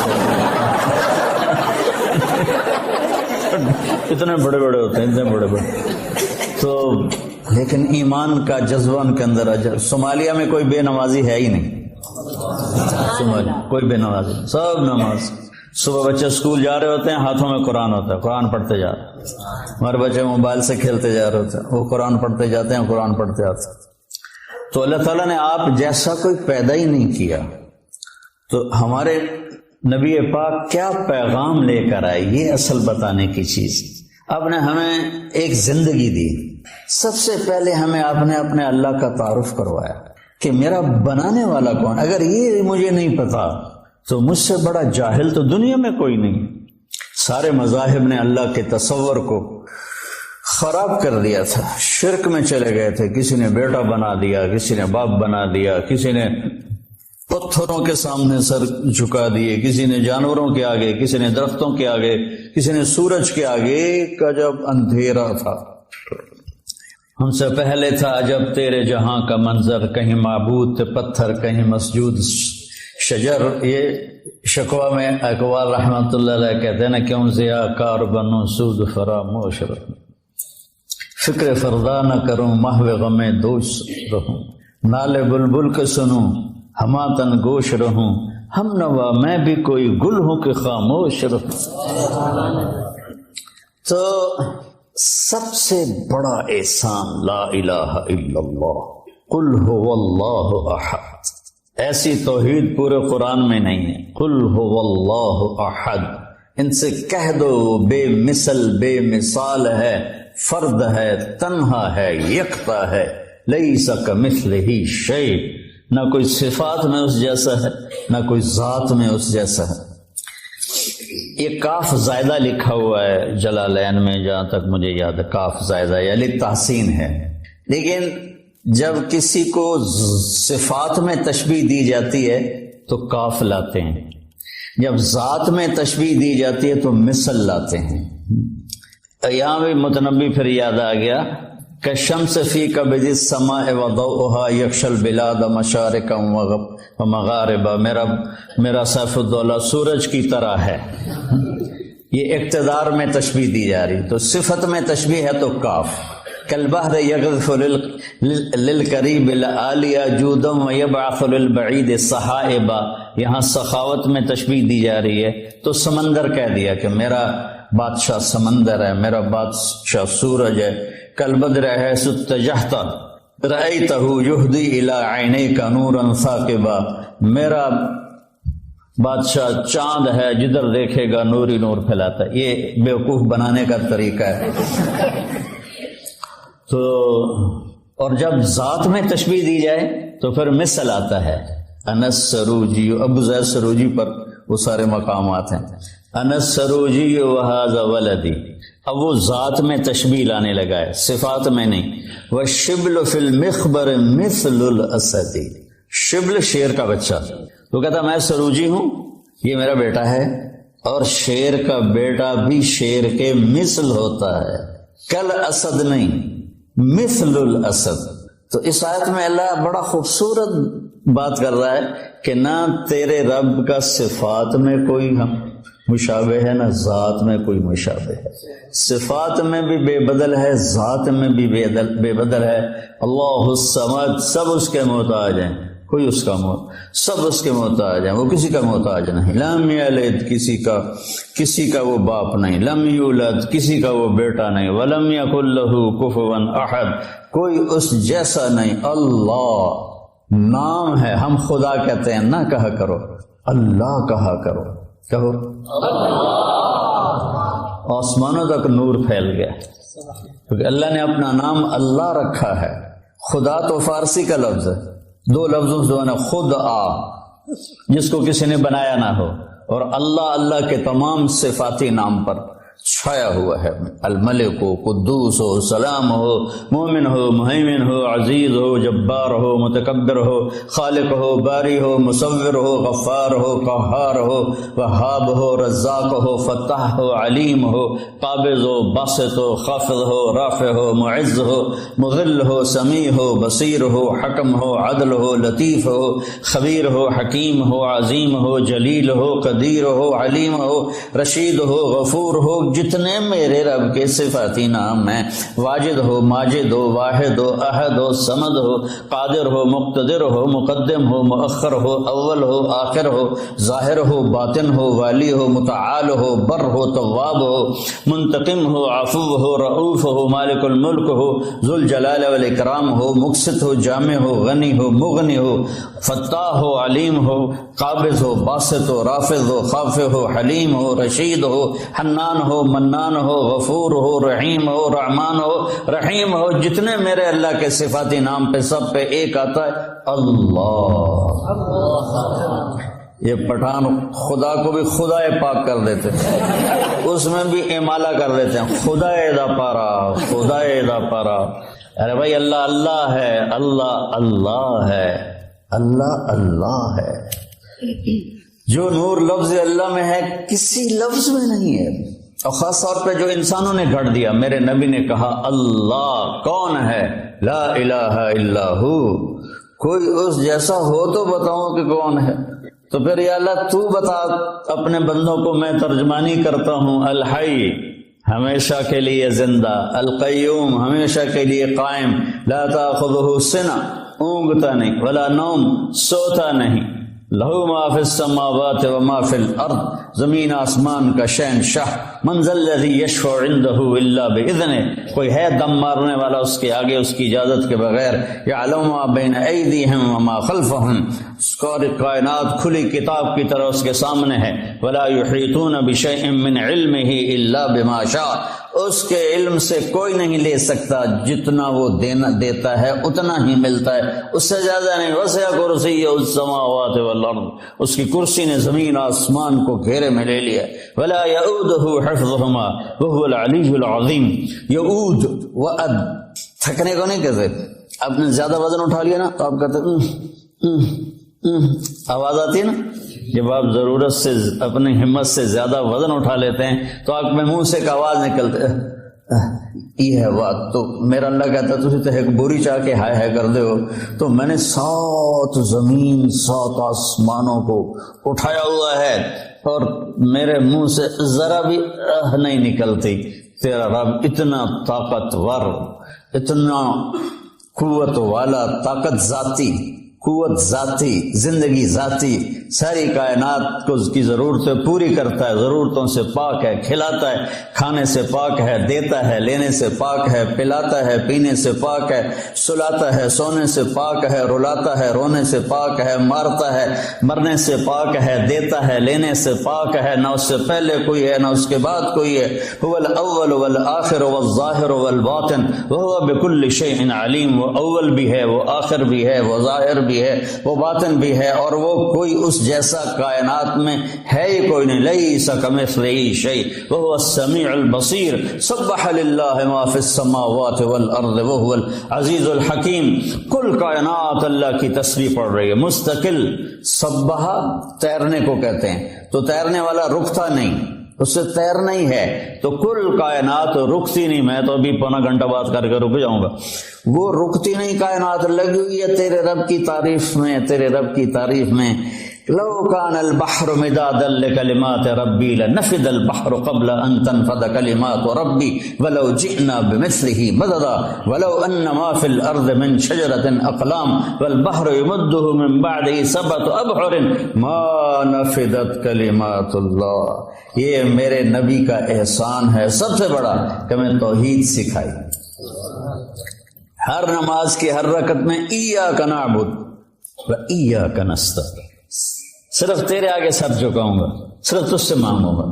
اتنے بڑے بڑے ہوتے ہیں، اتنے بڑے بڑے. تو لیکن ایمان کا جذبہ ان کے اندر عجب. صومالیہ میں کوئی بے نمازی ہے ہی نہیں. صومالیہ کوئی بے نمازی، سب نماز. صبح بچے اسکول جا رہے ہوتے ہیں، ہاتھوں میں قرآن ہوتا ہے، قرآن پڑھتے جا رہے ہیں. ہمارے بچے موبائل سے کھیلتے جا رہے ہوتے ہیں، وہ قرآن پڑھتے جاتے ہیں، قرآن پڑھتے آتے ہیں. تو اللہ تعالیٰ نے آپ جیسا کوئی پیدا ہی نہیں کیا. تو ہمارے نبی پاک کیا پیغام لے کر آئے، یہ اصل بتانے کی چیز. آپ نے ہمیں ایک زندگی دی. سب سے پہلے ہمیں آپ نے اپنے اللہ کا تعارف کروایا کہ میرا بنانے والا کون. اگر یہ مجھے نہیں پتا تو مجھ سے بڑا جاہل تو دنیا میں کوئی نہیں. سارے مذاہب نے اللہ کے تصور کو خراب کر دیا تھا، شرک میں چلے گئے تھے. کسی نے بیٹا بنا دیا، کسی نے باپ بنا دیا، کسی نے پتھروں کے سامنے سر جھکا دیے، کسی نے جانوروں کے آگے، کسی نے درختوں کے آگے، کسی نے سورج کے آگے. ایک عجب اندھیرا تھا. ہم سے پہلے تھا عجب تیرے جہاں کا منظر، کہیں معبود تھے پتھر، کہیں مسجود شجر. یہ شکوہ میں اقوال رحمۃ اللہ علیہ کہتے ہیں نا، کیوں ضیاء کار بنوں سود فراموش رہوں، فکر فردا نہ کروں محو غم دوش رہوں، نالے بلبل کے سنوں ہما تن گوش رہوں، ہم نوا میں بھی کوئی گل ہوں کہ خاموش رہوں. تو سب سے بڑا احسان لا الہ الا اللہ، قل هو اللہ احد. ایسی توحید پورے قرآن میں نہیں ہے. قل هو اللہ احد، ان سے کہہ دو بے مثل بے مثال ہے، فرد ہے، تنہا ہے، یکتا ہے. لیس کمثلہ شیء، نہ کوئی صفات میں اس جیسا ہے، نہ کوئی ذات میں اس جیسا ہے. یہ کاف زائدہ لکھا ہوا ہے جلالین میں، جہاں تک مجھے یاد ہے کاف زائدہ یعنی تحسین ہے. لیکن جب کسی کو صفات میں تشبیہ دی جاتی ہے تو کاف لاتے ہیں، جب ذات میں تشبیہ دی جاتی ہے تو مثل لاتے ہیں. یہاں بھی متنبی پھر یاد آ گیا کہ شمس فی کبد السماء وضوءها یکشی البلاد مشارقا ومغاربا. میرا سیف الدولہ سورج کی طرح ہے. یہ اقتدار میں تشبیہ دی جا رہی، تو صفت میں تشبیہ ہے تو کاف، کالبحر یغرف للقریب العالیہ جودا ویبعث للبعید صحائبا، یہاں سخاوت میں تشبیہ دی جا رہی ہے تو سمندر کہہ دیا کہ میرا بادشاہ سمندر ہے، میرا بادشاہ سورج ہے، کالبدر حیث اتجہت رأیتہ یہدی الی عینیک نورا ثاقبا، میرا بادشاہ چاند ہے، جدھر دیکھے گا نور ہی نور پھیلاتا ہے۔ یہ بیوقوف بنانے کا طریقہ ہے۔ تو اور جب ذات میں تشبیہ دی جائے تو پھر مثل آتا ہے، انس سروجی، ابو زید سروجی پر وہ سارے مقامات ہیں، انس سروجی وہذا ولدی، اب وہ ذات میں تشبیہ لانے لگا ہے، صفات میں نہیں۔ والشبل فی المخبر مثل الاسد، شبل شیر کا بچہ، وہ کہتا میں سروجی ہوں، یہ میرا بیٹا ہے، اور شیر کا بیٹا بھی شیر کے مثل ہوتا ہے، کل اسد نہیں، مثل الاسد۔ تو اس آیت میں اللہ بڑا خوبصورت بات کر رہا ہے کہ نہ تیرے رب کا صفات میں کوئی مشابہ ہے، نہ ذات میں کوئی مشابہ ہے، صفات میں بھی بے بدل ہے، ذات میں بھی بے بدل ہے۔ اللہ الصمد، سب اس کے محتاج ہیں، کوئی اس کا سب اس کے محتاج ہیں، وہ کسی کا محتاج نہیں۔ لم یلد، کسی کا وہ باپ نہیں، لم یولد، کسی کا وہ بیٹا نہیں، ولم یکن لہ کفوا احد، کوئی اس جیسا نہیں۔ اللہ نام ہے، ہم خدا کہتے ہیں، نہ کہا کرو اللہ کہا کرو، کہو آسمانوں تک نور پھیل گیا، کیونکہ اللہ نے اپنا نام اللہ رکھا ہے۔ خدا تو فارسی کا لفظ ہے، دو لفظوں سے بنا، خود آ، جس کو کسی نے بنایا نہ ہو، اور اللہ، اللہ کے تمام صفاتی نام پر چھایا ہوا ہے، الملک ہو، قدوس ہو، سلام ہو، مومن ہو، مہیمن ہو، عزیز ہو، جبار ہو، متکبر ہو، خالق ہو، باری ہو، مصور ہو، غفار ہو، قہار ہو، وہاب ہو، رزاق ہو، فتاح ہو، علیم ہو، قابض ہو، باسط ہو، خافض ہو، رافع ہو، معز ہو، مذل ہو، سمیع ہو، بصیر ہو، حکم ہو، عدل ہو، لطیف ہو، خبیر ہو، حکیم ہو، عظیم ہو، جلیل ہو، قدیر ہو، علیم ہو، رشید ہو، غفور ہو، جتنے میرے رب کے صفاتی نام ہیں، واجد ہو، ماجد ہو، واحد ہو، احد ہو، صمد ہو، قادر ہو، مقتدر ہو، مقدم ہو، مؤخر ہو، اول ہو، آخر ہو، ظاہر ہو، باطن ہو، والی ہو، متعال ہو، بر ہو، تواب ہو، منتقم ہو، عفو ہو، رؤوف ہو، مالک الملک ہو، ذو الجلال والاکرام ہو، مقسط ہو، جامع ہو، غنی ہو، مغنی ہو، فتاح ہو، علیم ہو، قابض ہو، باسط ہو، رافض ہو، خافض ہو، حلیم ہو، رشید ہو، حنان ہو، منان ہو، غفور ہو، رحیم ہو، رحمان ہو، رحیم ہو، جتنے میرے اللہ کے صفاتی نام پہ سب پہ ایک آتا ہے اللہ۔ یہ پٹھان خدا کو بھی خدا پاک کر دیتے ہیں، اس میں بھی امالہ کر دیتے ہیں، خدا دا پارا، خدا دا پارا۔ ارے بھائی اللہ اللہ ہے، اللہ اللہ ہے، اللہ اللہ ہے۔ جو نور لفظ اللہ میں ہے کسی لفظ میں نہیں ہے، اور خاص طور پہ جو انسانوں نے گھڑ دیا۔ میرے نبی نے کہا اللہ کون ہے؟ لا الہ الا ہو، کوئی اس جیسا ہو تو بتاؤں کہ کون ہے؟ تو پھر یا اللہ تو بتا، اپنے بندوں کو میں ترجمانی کرتا ہوں۔ الحی، ہمیشہ کے لیے زندہ، القیوم، ہمیشہ کے لیے قائم، لا تاخذہ سنہ، اونگتا نہیں، ولا نوم، سوتا نہیں، لہو ما فی السماوات وما فی الارض، زمین آسمان کا شہنشاہ، من ذا الذی یشفع عندہ الا باذنہ، کوئی ہے دم مارنے والا اس کے آگے اس کی اجازت کے بغیر؟ یعلم ما بین ایدیہم وما خلفہم، ساری کائنات کھلی کتاب کی طرح اس کے سامنے ہے۔ ولا یحیطون بشیء من علمہ الا بما شاء، اس کے علم سے کوئی نہیں لے سکتا، جتنا وہ دیتا ہے اتنا ہی ملتا ہے، اس سے زیادہ نہیں۔ وسع کرسیہ السماوات والارض، اس کی کرسی نے زمین آسمان کو گھیرے میں لے لیا۔ ولا یؤودہ حفظہما وہو العلی العظیم، یعود وعد، تھکنے کو نہیں کہتے۔ آپ نے زیادہ وزن اٹھا لیا نا تو آپ کہتے آواز آتی ہے نا، جب آپ ضرورت سے اپنی ہمت سے زیادہ وزن اٹھا لیتے ہیں تو آپ میں منہ سے ایک آواز نکلتے یہ ہے بات۔ تو میرا اللہ کہتا ہے تسی تو ایک بوری چاہ کے ہائے ہائے کر دے ہو، تو میں نے 7 زمین 7 آسمانوں کو اٹھایا ہوا ہے، اور میرے منہ سے ذرا بھی نہیں نکلتی. تیرا رب اتنا طاقتور، اتنا قوت والا، طاقت ذاتی، قوت ذاتی، زندگی ذاتی، ساری کائنات کو اس کی ضرورتیں پوری کرتا ہے، ضرورتوں سے پاک ہے، کھلاتا ہے، کھانے سے پاک ہے، دیتا ہے، لینے سے پاک ہے، پلاتا ہے، پینے سے پاک ہے، سلاتا ہے، سونے سے پاک ہے، رلاتا ہے، رونے سے پاک ہے، مارتا ہے، مرنے سے پاک ہے، دیتا ہے، لینے سے پاک ہے، نہ اس سے پہلے کوئی ہے نہ اس کے بعد کوئی ہے. هو الاول والآخر والظاہر والباطن وهو بكل شيء علیم. وہ اول بھی ہے، وہ آخر بھی ہے، وہ ظاہر بھی ہے، وہ باطن بھی ہے، اور وہ کوئی اس جیسا کائنات میں ہے ہی کوئی نہیں. لیس کمثلہ شیء وهو السمیع البصیر. سبح للہ ما فی السماوات والارض وهو العزیز الحکیم. کل کائنات اللہ کی تسبیح پڑھ رہی ہے مستقل. سبح تیرنے کو کہتے ہیں، تو تیرنے والا رکتا نہیں، اس سے تیرنا ہی ہے. تو کل کائنات رکتی نہیں. میں تو ابھی پونا گھنٹہ بات کر کے رک جاؤں گا. وہ رکتی نہیں کائنات، لگی ہوئی ہے تیرے رب کی تعریف میں، تیرے رب کی تعریف میں. لو كان البحر مدادا لكلمات ربي لنفد البحر قبل ان تنفد كلمات ربي ولو جئنا بمثله مددا ولو ان ما في الارض من شجرة اقلام والبحر يمده من بعده 7 ابحر ما نفدت كلمات الله. یہ میرے نبی کا احسان ہے سب سے بڑا کہ میں توحید سکھائی. ہر نماز کی ہر رکعت میں ایاک نعبد و ایاک نستعین، صرف تیرے آگے سر جھکاؤں گا، صرف تجھ سے مانگوں گا.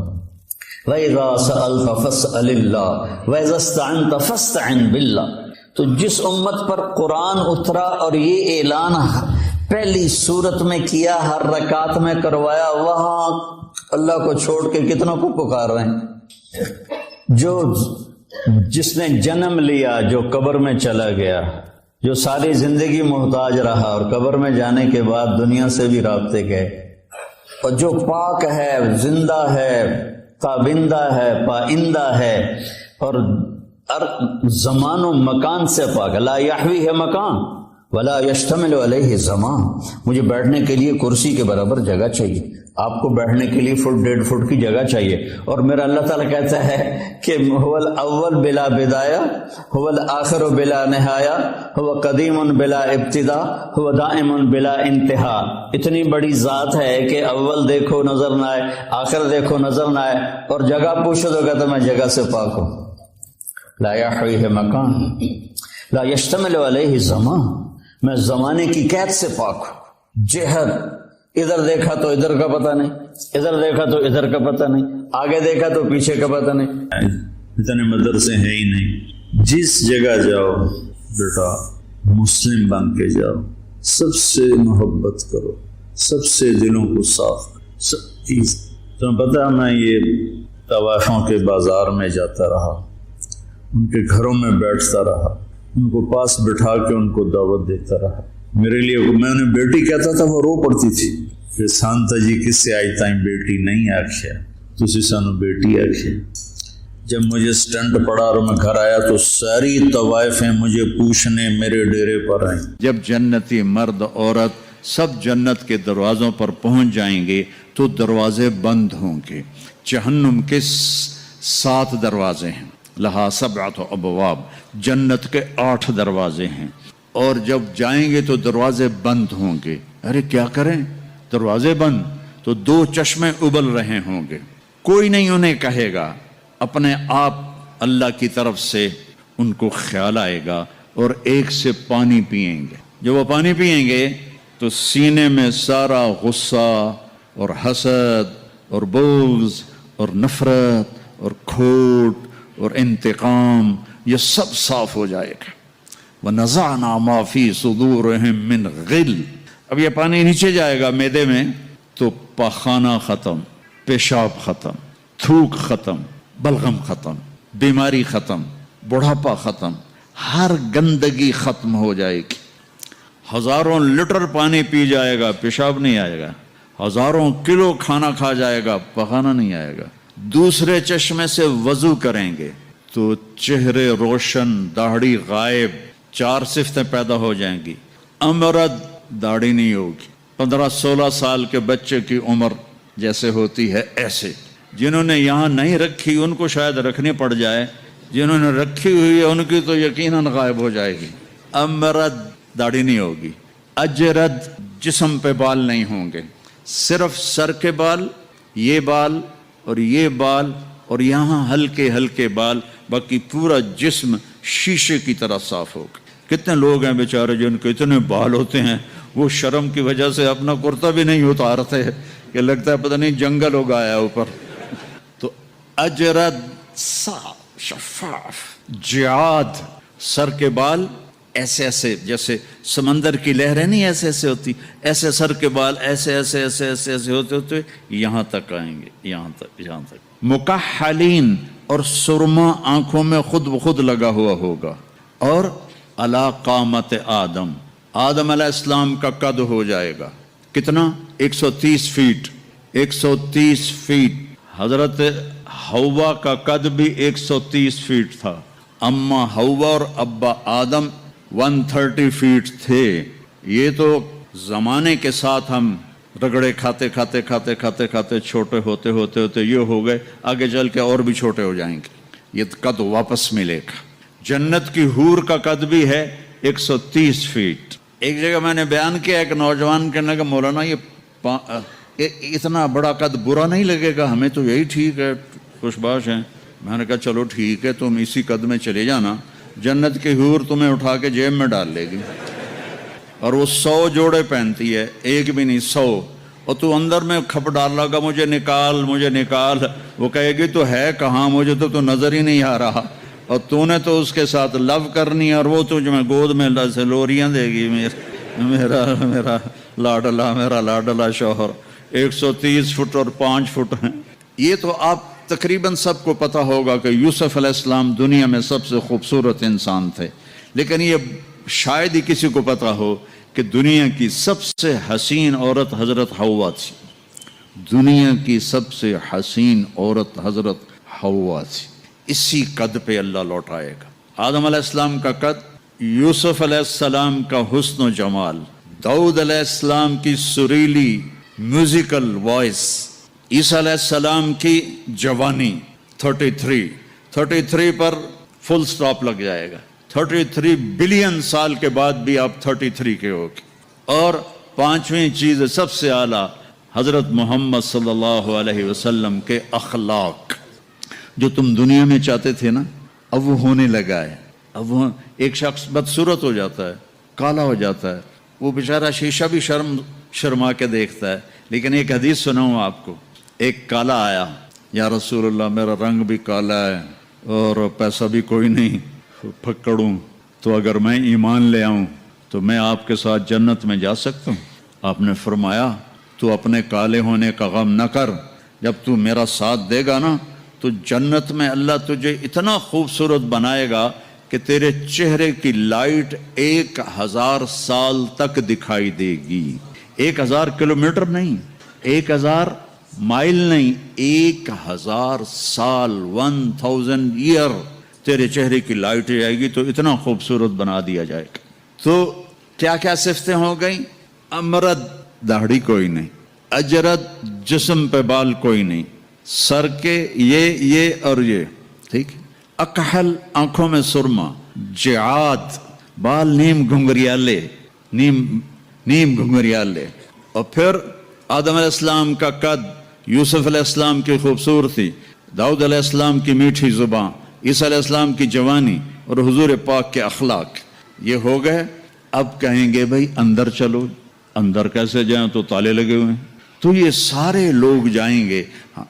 وَإِذَا سَأَلْتَ فَاسْأَلِ اللَّهَ وَإِذَا اسْتَعَنْتَ فَاسْتَعِنْ بِاللَّهِ. تو جس امت پر قرآن اترا اور یہ اعلان پہلی صورت میں کیا، ہر رکعت میں کروایا، وہاں اللہ کو چھوڑ کے کتنوں کو پکار رہے ہیں. جس نے جنم لیا، جو قبر میں چلا گیا، جو ساری زندگی محتاج رہا اور قبر میں جانے کے بعد دنیا سے بھی رابطے گئے، اور جو پاک ہے، زندہ ہے، تابندہ ہے، پائندہ ہے، اور زمان و مکان سے پاک. لا یحوی ہے مکان ولا یشتمل علیہ زمان. مجھے بیٹھنے کے لیے کرسی کے برابر جگہ چاہیے، آپ کو بیٹھنے کے لیے 1.5 فٹ کی جگہ چاہیے. اور میرا اللہ تعالیٰ کہتا ہے کہ هو الاول بلا بدایہ، هو الآخر بلا نہایہ، هو قدیم بلا ابتدا، هو دائم بلا انتہا. اتنی بڑی ذات ہے کہ اول دیکھو نظر نہ آئے، آخر دیکھو نظر نہ آئے، اور جگہ پوچھو تو کہتا میں جگہ سے پاک ہوں. لا یحویہ مکان لا یشتمل علیہ زمان. میں زمانے کی قید سے پاک ہوں. جہد، ادھر دیکھا تو ادھر کا پتہ نہیں، ادھر دیکھا تو ادھر کا پتہ نہیں، آگے دیکھا تو پیچھے کا پتہ نہیں. اتنے مدرسے ہیں ہی نہیں. جس جگہ جاؤ بیٹا مسلم بن کے جاؤ، سب سے محبت کرو، سب سے دلوں کو صاف کرو. تمہیں پتہ ہے میں یہ طوائفوں کے بازار میں جاتا رہا، ان کے گھروں میں بیٹھتا رہا، ان کو پاس بٹھا کے ان کو دعوت دیتا رہا. میرے لیے میں انہیں بیٹی کہتا تھا، وہ رو پڑتی تھی کہ سانتا جی کس سے آئی تائیں بیٹی نہیں آکھیا، تسی سانو بیٹی آکھیا. جب مجھے سٹنٹ پڑا اور میں گھر آیا تو ساری طوائفیں مجھے پوچھنے میرے ڈیرے پر آئیں. جب جنتی مرد عورت سب جنت کے دروازوں پر پہنچ جائیں گے تو دروازے بند ہوں گے. جہنم کے 7 دروازے ہیں، لہا 7 ابواب، جنت کے 8 دروازے ہیں. اور جب جائیں گے تو دروازے بند ہوں گے. ارے کیا کریں، دروازے بند تو 2 چشمے ابل رہے ہوں گے. کوئی نہیں انہیں کہے گا، اپنے آپ اللہ کی طرف سے ان کو خیال آئے گا اور ایک سے پانی پئیں گے. جب وہ پانی پئیں گے تو سینے میں سارا غصہ اور حسد اور بغض اور نفرت اور کھوٹ اور انتقام یہ سب صاف ہو جائے گا. وَنَزَعْنَا مَا فِي صُدُورِهِم مِّن غِلٍّ. اب یہ پانی نیچے جائے گا معدے میں تو پاخانہ ختم، پیشاب ختم، تھوک ختم، بلغم ختم، بیماری ختم، بڑھاپا ختم، ہر گندگی ختم ہو جائے گی. ہزاروں لیٹر پانی پی جائے گا، پیشاب نہیں آئے گا. ہزاروں کلو کھانا کھا جائے گا، پخانا نہیں آئے گا. دوسرے چشمے سے وضو کریں گے تو چہرے روشن، داڑھی غائب، 4 صفتیں پیدا ہو جائیں گی. امرد، داڑھی نہیں ہوگی. 15-16 سال کے بچے کی عمر جیسے ہوتی ہے ایسے. جنہوں نے یہاں نہیں رکھی ان کو شاید رکھنی پڑ جائے, جنہوں نے رکھی ہوئی ہے ان کی تو یقیناً غائب ہو جائے گی. امرد داڑھی نہیں ہوگی, اجرد جسم پہ بال نہیں ہوں گے, صرف سر کے بال, یہ بال اور یہ بال اور یہاں ہلکے ہلکے بال, باقی پورا جسم شیشے کی طرح صاف ہوگا. کتنے لوگ ہیں بیچارے جن کے اتنے بال ہوتے ہیں وہ شرم کی وجہ سے اپنا کرتا بھی نہیں اتارتے کہ لگتا ہے پتہ نہیں جنگل ہو گیا اوپر. تو اجرد صاف شفاف, جعاد سر کے بال ایسے ایسے جیسے سمندر کی لہریں نہیں ایسے ایسے ہوتی, ایسے سر کے بال ایسے ایسے ایسے ایسے ایسے ہوتے ہوتے یہاں تک آئیں گے, یہاں تک. مکحلین اور سرما آنکھوں میں خود بخود لگا ہوا ہوگا. اور علی قامت آدم, آدم علیہ السلام کا قد ہو جائے گا کتنا؟ 130 فیٹ. 130 فیٹ. حضرت حوا کا قد بھی 130 فیٹ تھا. اما حوا اور ابا آدم 130 فیٹ تھے. یہ تو زمانے کے ساتھ ہم رگڑے کھاتے کھاتے کھاتے کھاتے کھاتے چھوٹے ہوتے ہوتے ہوتے یہ ہو گئے, آگے چل کے اور بھی چھوٹے ہو جائیں گے. یہ قد واپس ملے گا. جنت کی حور کا قد بھی ہے 130 فیٹ. ایک جگہ میں نے بیان کیا, ایک نوجوان کہنے لگا مولانا یہ اتنا بڑا قد برا نہیں لگے گا, ہمیں تو یہی ٹھیک ہے, خوش باش ہیں. میں نے کہا چلو ٹھیک ہے, تم اسی قد میں چلے جانا, جنت کی حور تمہیں اٹھا کے جیب میں ڈال لے گی. اور وہ 100 جوڑے پہنتی ہے, ایک بھی نہیں 100. اور تو اندر میں کھپ ڈال لگا مجھے نکال مجھے نکال, وہ کہے گی تو ہے کہاں, مجھے تو نظر ہی نہیں آ رہا. اور تو نے تو اس کے ساتھ لو کرنی ہے, اور وہ تجھے میں گود میں سے لوریاں دے گی. میرا لاڈلا شوہر 130 فٹ اور 5 فٹ ہیں. یہ تو آپ تقریباً سب کو پتا ہوگا کہ یوسف علیہ السلام دنیا میں سب سے خوبصورت انسان تھے, لیکن یہ شاید ہی کسی کو پتا ہو کہ دنیا کی سب سے حسین عورت حضرت حوا تھی. دنیا کی سب سے حسین عورت حضرت حوا تھی. اسی قد پہ اللہ لوٹائے گا. آدم علیہ السلام کا قد, یوسف علیہ السلام کا حسن و جمال, داؤد علیہ السلام کی سریلی میوزیکل وائس, عیسیٰ علیہ السلام کی جوانی 33 پر فل سٹاپ لگ جائے گا. 33 بلین سال کے بعد بھی آپ 33 کے ہو گے. اور 5ویں چیز سب سے اعلیٰ حضرت محمد صلی اللہ علیہ وسلم کے اخلاق. جو تم دنیا میں چاہتے تھے نا, اب وہ ہونے لگا ہے. اب وہ ایک شخص بدصورت ہو جاتا ہے, کالا ہو جاتا ہے, وہ بیچارہ شیشہ بھی شرما کے دیکھتا ہے. لیکن ایک حدیث سناؤں آپ کو. ایک کالا آیا, یا رسول اللہ میرا رنگ بھی کالا ہے اور پیسہ بھی کوئی نہیں, پھکڑوں, تو اگر میں ایمان لے آؤں تو میں آپ کے ساتھ جنت میں جا سکتا ہوں؟ آپ نے فرمایا تو اپنے کالے ہونے کا غم نہ کر, جب تو میرا ساتھ دے گا نا تو جنت میں اللہ تجھے اتنا خوبصورت بنائے گا کہ تیرے چہرے کی لائٹ 1000 سال تک دکھائی دے گی. 1000 کلومیٹر نہیں, 1000 مائل نہیں, 1000 سال, 1000 ایئر تیرے چہرے کی لائٹ جائے گی, تو اتنا خوبصورت بنا دیا جائے گا. تو کیا کیا صفتیں ہو گئیں؟ امرد داڑھی کوئی نہیں, اجرد جسم پہ بال کوئی نہیں, سر کے یہ اور یہ, ٹھیک. اکحل آنکھوں میں سرما, جعاد بال نیم گھنگریالے, نیم گھنگریالے. اور پھر آدم علیہ السلام کا قد, یوسف علیہ السلام کی خوبصورتی, داؤد علیہ السلام کی میٹھی زبان, عیسیٰ علیہ السلام کی جوانی اور حضور پاک کے اخلاق, یہ ہو گئے. اب کہیں گے بھائی اندر چلو. اندر کیسے جائیں, تو تالے لگے ہوئے ہیں. تو یہ سارے لوگ جائیں گے.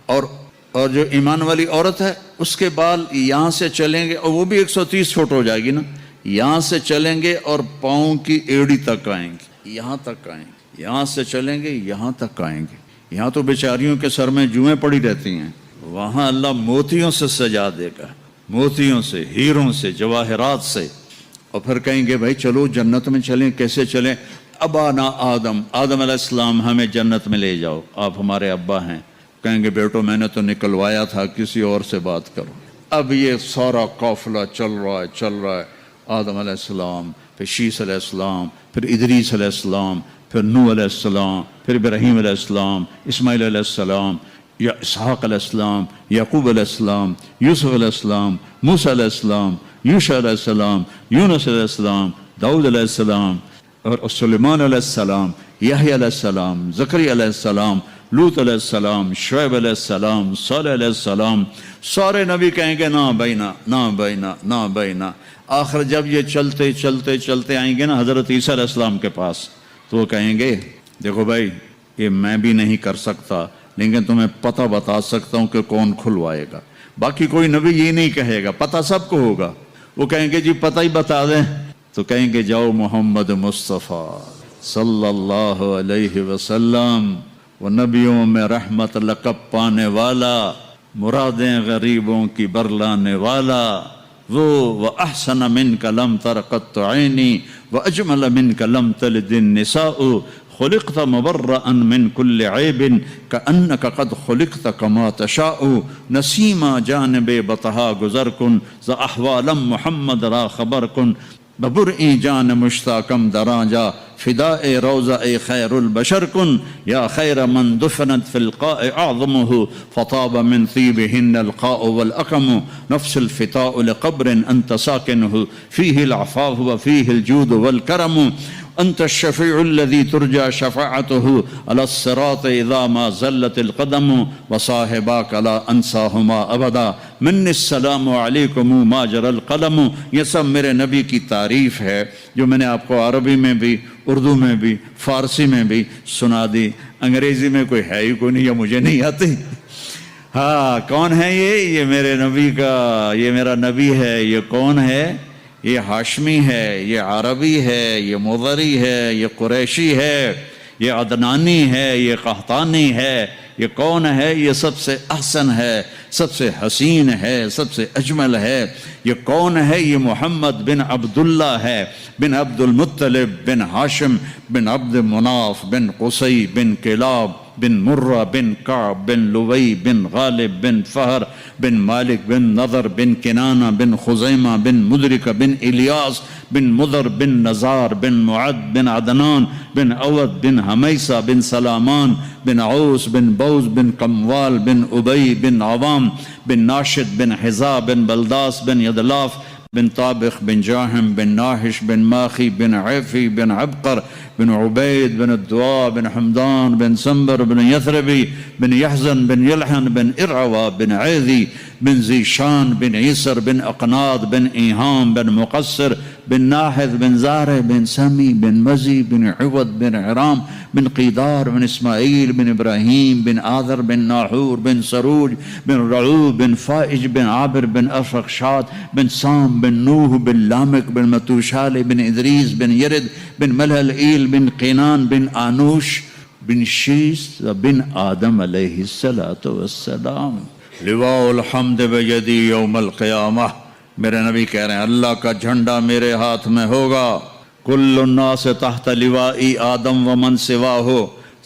اور جو ایمان والی عورت ہے اس کے بال یہاں سے چلیں گے, اور وہ بھی 130 فٹ ہو جائے گی نا, یہاں سے چلیں گے اور پاؤں کی ایڑی تک آئیں گے, یہاں تک آئیں گے, یہاں سے چلیں گے یہاں تک آئیں گے. یہاں تو بیچاریوں کے سر میں جوئیں پڑی رہتی ہیں, وہاں اللہ موتیوں سے سجا دے گا, موتیوں سے, ہیروں سے, جواہرات سے. اور پھر کہیں گے بھائی چلو جنت میں چلیں. کیسے چلیں؟ ابانا آدم علیہ السلام ہمیں جنت میں لے جاؤ, آپ ہمارے ابا ہیں. کہیں گے بیٹو میں نے تو نکلوایا تھا, کسی اور سے بات کرو. اب یہ سارا قافلہ چل رہا ہے. آدم علیہ السلام, پھر شیس علیہ السلام, پھر ادریس علیہ السلام, پھر نوح علیہ السلام، پھر ابراہیم علیہ السلام، اسماعیل علیہ السلام، یا اسحاق علیہ السلام، یعقوب علیہ السلام، یوسف علیہ السلام، موسیٰ علیہ السلام، یوشع علیہ السلام، یونس علیہ السلام، داؤد علیہ السلام اور سلیمان علیہ السلام، یحییٰ علیہ السلام، زکریا علیہ السلام، لوط علیہ السلام، شعیب علیہ السلام، صالح علیہ السلام. سارے نبی کہیں گے نا بینا نا بینا نا بینا. آخر جب یہ چلتے چلتے چلتے آئیں گے نا حضرت عیسیٰ علیہ السلام کے پاس، تو وہ کہیں گے دیکھو بھائی یہ میں بھی نہیں کر سکتا، لیکن تمہیں پتہ بتا سکتا ہوں کہ کون کھلوائے گا. باقی کوئی نبی یہ نہیں کہے گا، پتہ سب کو ہوگا. وہ کہیں گے جی پتہ ہی بتا دیں، تو کہیں گے جاؤ محمد مصطفیٰ صلی اللہ علیہ وسلم، وہ نبیوں میں رحمت لقب پانے والا، مرادیں غریبوں کی برلانے والا، وہ وَأَحْسَنَ مِنْكَ لَمْ تَرَ قَطُّ عَيْنِي وَأَجْمَلَ مِنْكَ لَمْ تَلِدِ النِّسَاءُ خُلِقْتَ مُبَرَّأً مِنْ كُلِّ عَيْبٍ كَأَنَّكَ قَدْ خُلِقْتَ كَمَا تَشَاءُ نسیما جانب بطہا گزر کن ز احوالم محمد را خبر کن ببرئی جان مشتاقم دراجا فداء روضہ خیر البشر کن یا خیر من دفنت فی القاء اعظمه فطاب من طیبہن القاء والاقم نفس الفتاء لقبر انت ساکنه فیہ العفاف وفیہ الجود والکرم انت الشفیع الذي ترجى شفاعته على الصراط اذا ما زلت القدم وصاحباك لا انساهما ابدا من السلام علیکم ما جرى القلم. یہ سب میرے نبی کی تعریف ہے جو میں نے آپ کو عربی میں بھی، اردو میں بھی، فارسی میں بھی سنا دی. انگریزی میں کوئی ہے ہی کوئی نہیں، یا مجھے نہیں آتی. ہاں کون ہے یہ میرے نبی کا، یہ میرا نبی ہے. یہ کون ہے؟ یہ ہاشمی ہے، یہ عربی ہے، یہ مضری ہے، یہ قریشی ہے، یہ عدنانی ہے، یہ قحطانی ہے. یہ کون ہے؟ یہ سب سے احسن ہے، سب سے حسین ہے، سب سے اجمل ہے. یہ کون ہے؟ یہ محمد بن عبداللہ ہے، بن عبد المطلب بن ہاشم بن عبد مناف بن قصی بن کلاب بن مرہ بن کعب بن لوی بن غالب بن فہر بن مالک بن نضر بن کنانہ بن خزیمہ بن مدرکہ بن الیاس بن مضر بن نزار بن معد بن عدنان بن عود بن حمیسہ بن سلامان بن عوس بن بوز بن قموال بن ابی بن عوام بن ناشد بن حزا بن بلداس بن یدلاف بن طابخ بن جاہم بن ناحش بن ماخی بن عیفی بن عبقر بن عبید بن الدعاء بن حمدان بن سنبر بن یثربی بن یحزن بن یلحن بن ارعوا بن عیذی بن زیشان بن عیسر بن اقناد بن ایہام بن مقصر بن ناحذ بن زارع بن سمی بن مزی بن عوض بن عرام بن قیدار بن اسماعیل بن ابراہیم بن آذر بن ناحور بن سروج بن رعوب بن فائج بن عابر بن افرخشاد بن سام بن نوح بن لامک بن متوشال بن ادریس بن یرد بن ملحل ایل بن قینان بن آنوش بن شیس بن آدم علیہ السلام. لواء الحمد بیدی یوم القیامہ. میرے نبی کہہ رہے ہیں اللہ کا جھنڈا میرے ہاتھ میں ہوگا. کل الناس تحت لوائی آدم ومن سواہ.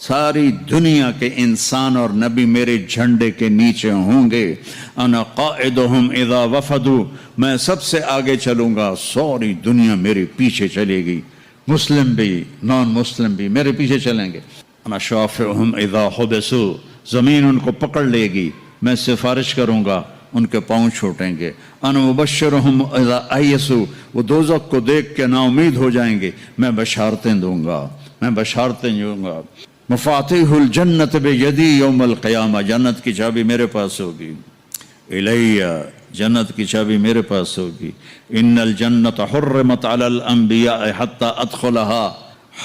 ساری دنیا کے انسان اور نبی میرے جھنڈے کے نیچے ہوں گے. انا قائدہم اذا وفدوا. میں سب سے آگے چلوں گا، ساری دنیا میرے پیچھے چلے گی. مسلم بھی نان مسلم بھی میرے پیچھے چلیں گے. انا شافعہم اذا حبسوا. زمین ان کو پکڑ لے گی، میں سفارش کروں گا، ان کے پاؤں چھوٹیں گے. انا مبشرہم اذا ایسوا. وہ دوزخ کو دیکھ کے نا امید ہو جائیں گے، میں بشارتیں دوں گا، میں بشارتیں دوں گا. مفاتیح الجنت بیدی یوم القیامہ. جنت کی چابی میرے پاس ہوگی. الیہ. جنت کی چابی میرے پاس ہوگی. ان الجنت حرمت علی الانبیاء حتی ادخلہا.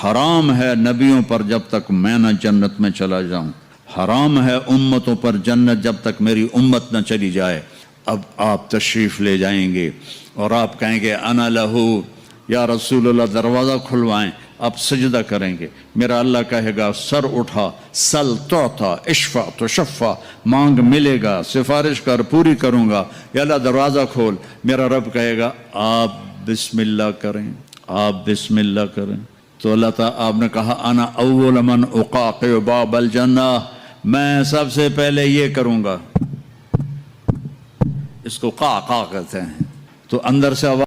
حرام ہے نبیوں پر جب تک میں نہ جنت میں چلا جاؤں. حرام ہے امتوں پر جنت جب تک میری امت نہ چلی جائے. اب آپ تشریف لے جائیں گے اور آپ کہیں گے انا لہو، یا رسول اللہ دروازہ کھلوائیں. آپ سجدہ کریں گے. میرا اللہ کہے گا سر اٹھا، سل تعطا، اشفع تشفع. مانگ ملے گا، سفارش کر پوری کروں گا. یا اللہ دروازہ کھول. میرا رب کہے گا آپ بسم اللہ کریں، آپ بسم اللہ کریں. تو اللہ تعالیٰ آپ نے کہا انا اول من اقاقع باب الجنہ. میں سب سے پہلے یہ کروں گا. اس کو قا کہتے ہیں. تو اندر سے آواز